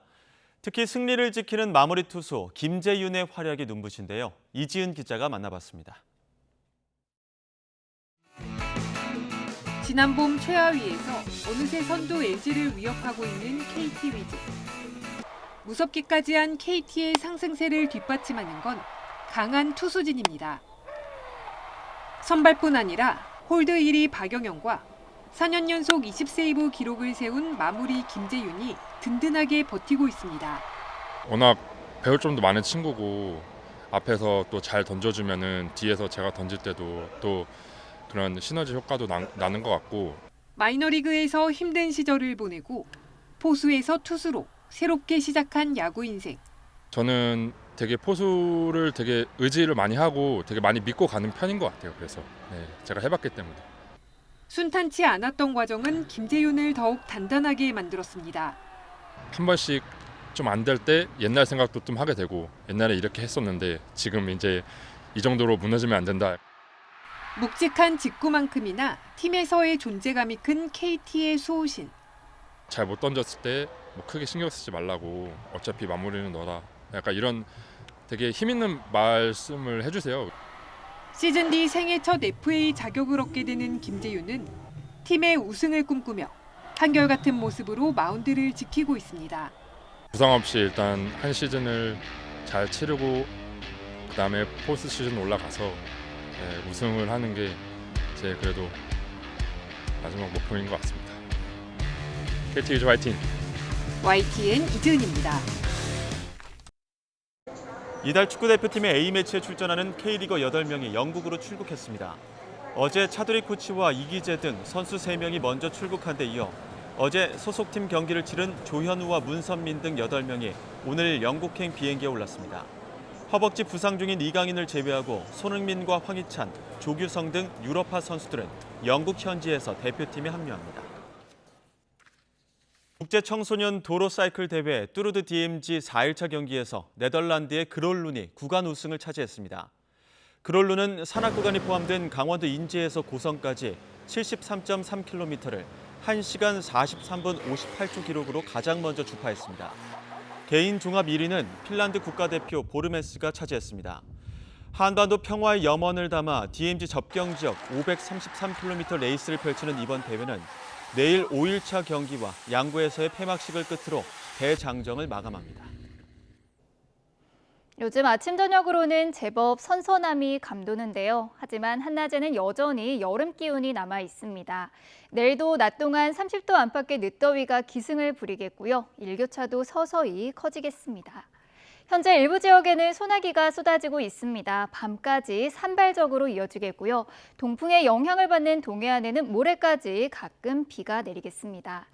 특히 승리를 지키는 마무리 투수 김재윤의 활약이 눈부신데요. 이지은 기자가 만나봤습니다. 지난 봄 최하위에서 어느새 선두 LG를 위협하고 있는 KT 위즈. 무섭기까지 한 KT의 상승세를 뒷받침하는 건 강한 투수진입니다. 선발뿐 아니라 홀드 1위 박영영과 4년 연속 20세이브 기록을 세운 마무리 김재윤이 든든하게 버티고 있습니다. 워낙 배울 점도 많은 친구고 앞에서 또 잘 던져주면은 뒤에서 제가 던질 때도 또 그런 시너지 효과도 나는 것 같고 마이너리그에서 힘든 시절을 보내고 포수에서 투수로 새롭게 시작한 야구 인생. 저는 되게 포수를 되게 의지를 많이 하고 되게 많이 믿고 가는 편인 것 같아요. 그래서 제가 해봤기 때문에. 순탄치 않았던 과정은 김재윤을 더욱 단단하게 만들었습니다. 한 번씩 좀 안 될 때 옛날 생각도 좀 하게 되고 옛날에 이렇게 했었는데 지금 이제 이 정도로 무너지면 안 된다. 묵직한 직구만큼이나 팀에서의 존재감이 큰 KT의 수호신. 잘 못 던졌을 때 뭐 크게 신경 쓰지 말라고 어차피 마무리는 너다. 약간 이런 되게 힘 있는 말씀을 해주세요. 시즌 뒤 생애 첫 FA 자격을 얻게 되는 김재윤은 팀의 우승을 꿈꾸며 한결같은 모습으로 마운드를 지키고 있습니다. 부상 없이 일단 한 시즌을 잘 치르고 그다음에 포스트 시즌 올라가서 우승을 하는 게 제 그래도 마지막 목표인 것 같습니다. KT 위즈 화이팅! YTN 이지은입니다. 이달 축구대표팀의 A매치에 출전하는 K리거 8명이 영국으로 출국했습니다. 어제 차두리 코치와 이기재 등 선수 3명이 먼저 출국한 데 이어 어제 소속팀 경기를 치른 조현우와 문선민 등 8명이 오늘 영국행 비행기에 올랐습니다. 허벅지 부상 중인 이강인을 제외하고 손흥민과 황희찬, 조규성 등 유럽파 선수들은 영국 현지에서 대표팀에 합류합니다. 국제청소년 도로사이클 대회 뚜르드 DMG 4일차 경기에서 네덜란드의 그롤룬이 구간 우승을 차지했습니다. 그롤룬은 산악 구간이 포함된 강원도 인제에서 고성까지 73.3km를 1시간 43분 58초 기록으로 가장 먼저 주파했습니다. 개인 종합 1위는 핀란드 국가대표 보르메스가 차지했습니다. 한반도 평화의 염원을 담아 DMZ 접경 지역 533km 레이스를 펼치는 이번 대회는 내일 5일차 경기와 양구에서의 폐막식을 끝으로 대장정을 마감합니다. 요즘 아침 저녁으로는 제법 선선함이 감도는데요. 하지만 한낮에는 여전히 여름 기운이 남아 있습니다. 내일도 낮 동안 30도 안팎의 늦더위가 기승을 부리겠고요. 일교차도 서서히 커지겠습니다. 현재 일부 지역에는 소나기가 쏟아지고 있습니다. 밤까지 산발적으로 이어지겠고요. 동풍의 영향을 받는 동해안에는 모레까지 가끔 비가 내리겠습니다.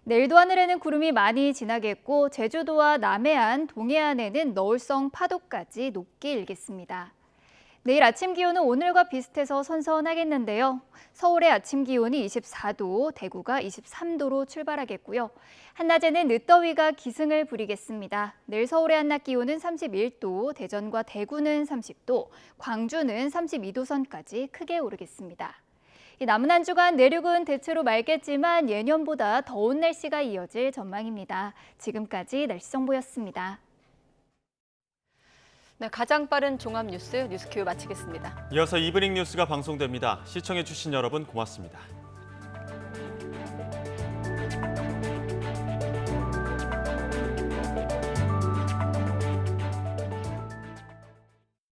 내일도 하늘에는 구름이 많이 지나겠고 제주도와 남해안, 동해안에는 너울성 파도까지 높게 일겠습니다. 내일 아침 기온은 오늘과 비슷해서 선선하겠는데요. 서울의 아침 기온이 24도, 대구가 23도로 출발하겠고요. 한낮에는 늦더위가 기승을 부리겠습니다. 내일 서울의 한낮 기온은 31도, 대전과 대구는 30도, 광주는 32도 선까지 크게 오르겠습니다. 남은 한 주간 내륙은 대체로 맑겠지만 예년보다 더운 날씨가 이어질 전망입니다. 지금까지 날씨 정보였습니다. 네, 가장 빠른 종합 뉴스 뉴스큐 마치겠습니다. 이어서 이브닝 뉴스가 방송됩니다. 시청해주신 여러분 고맙습니다.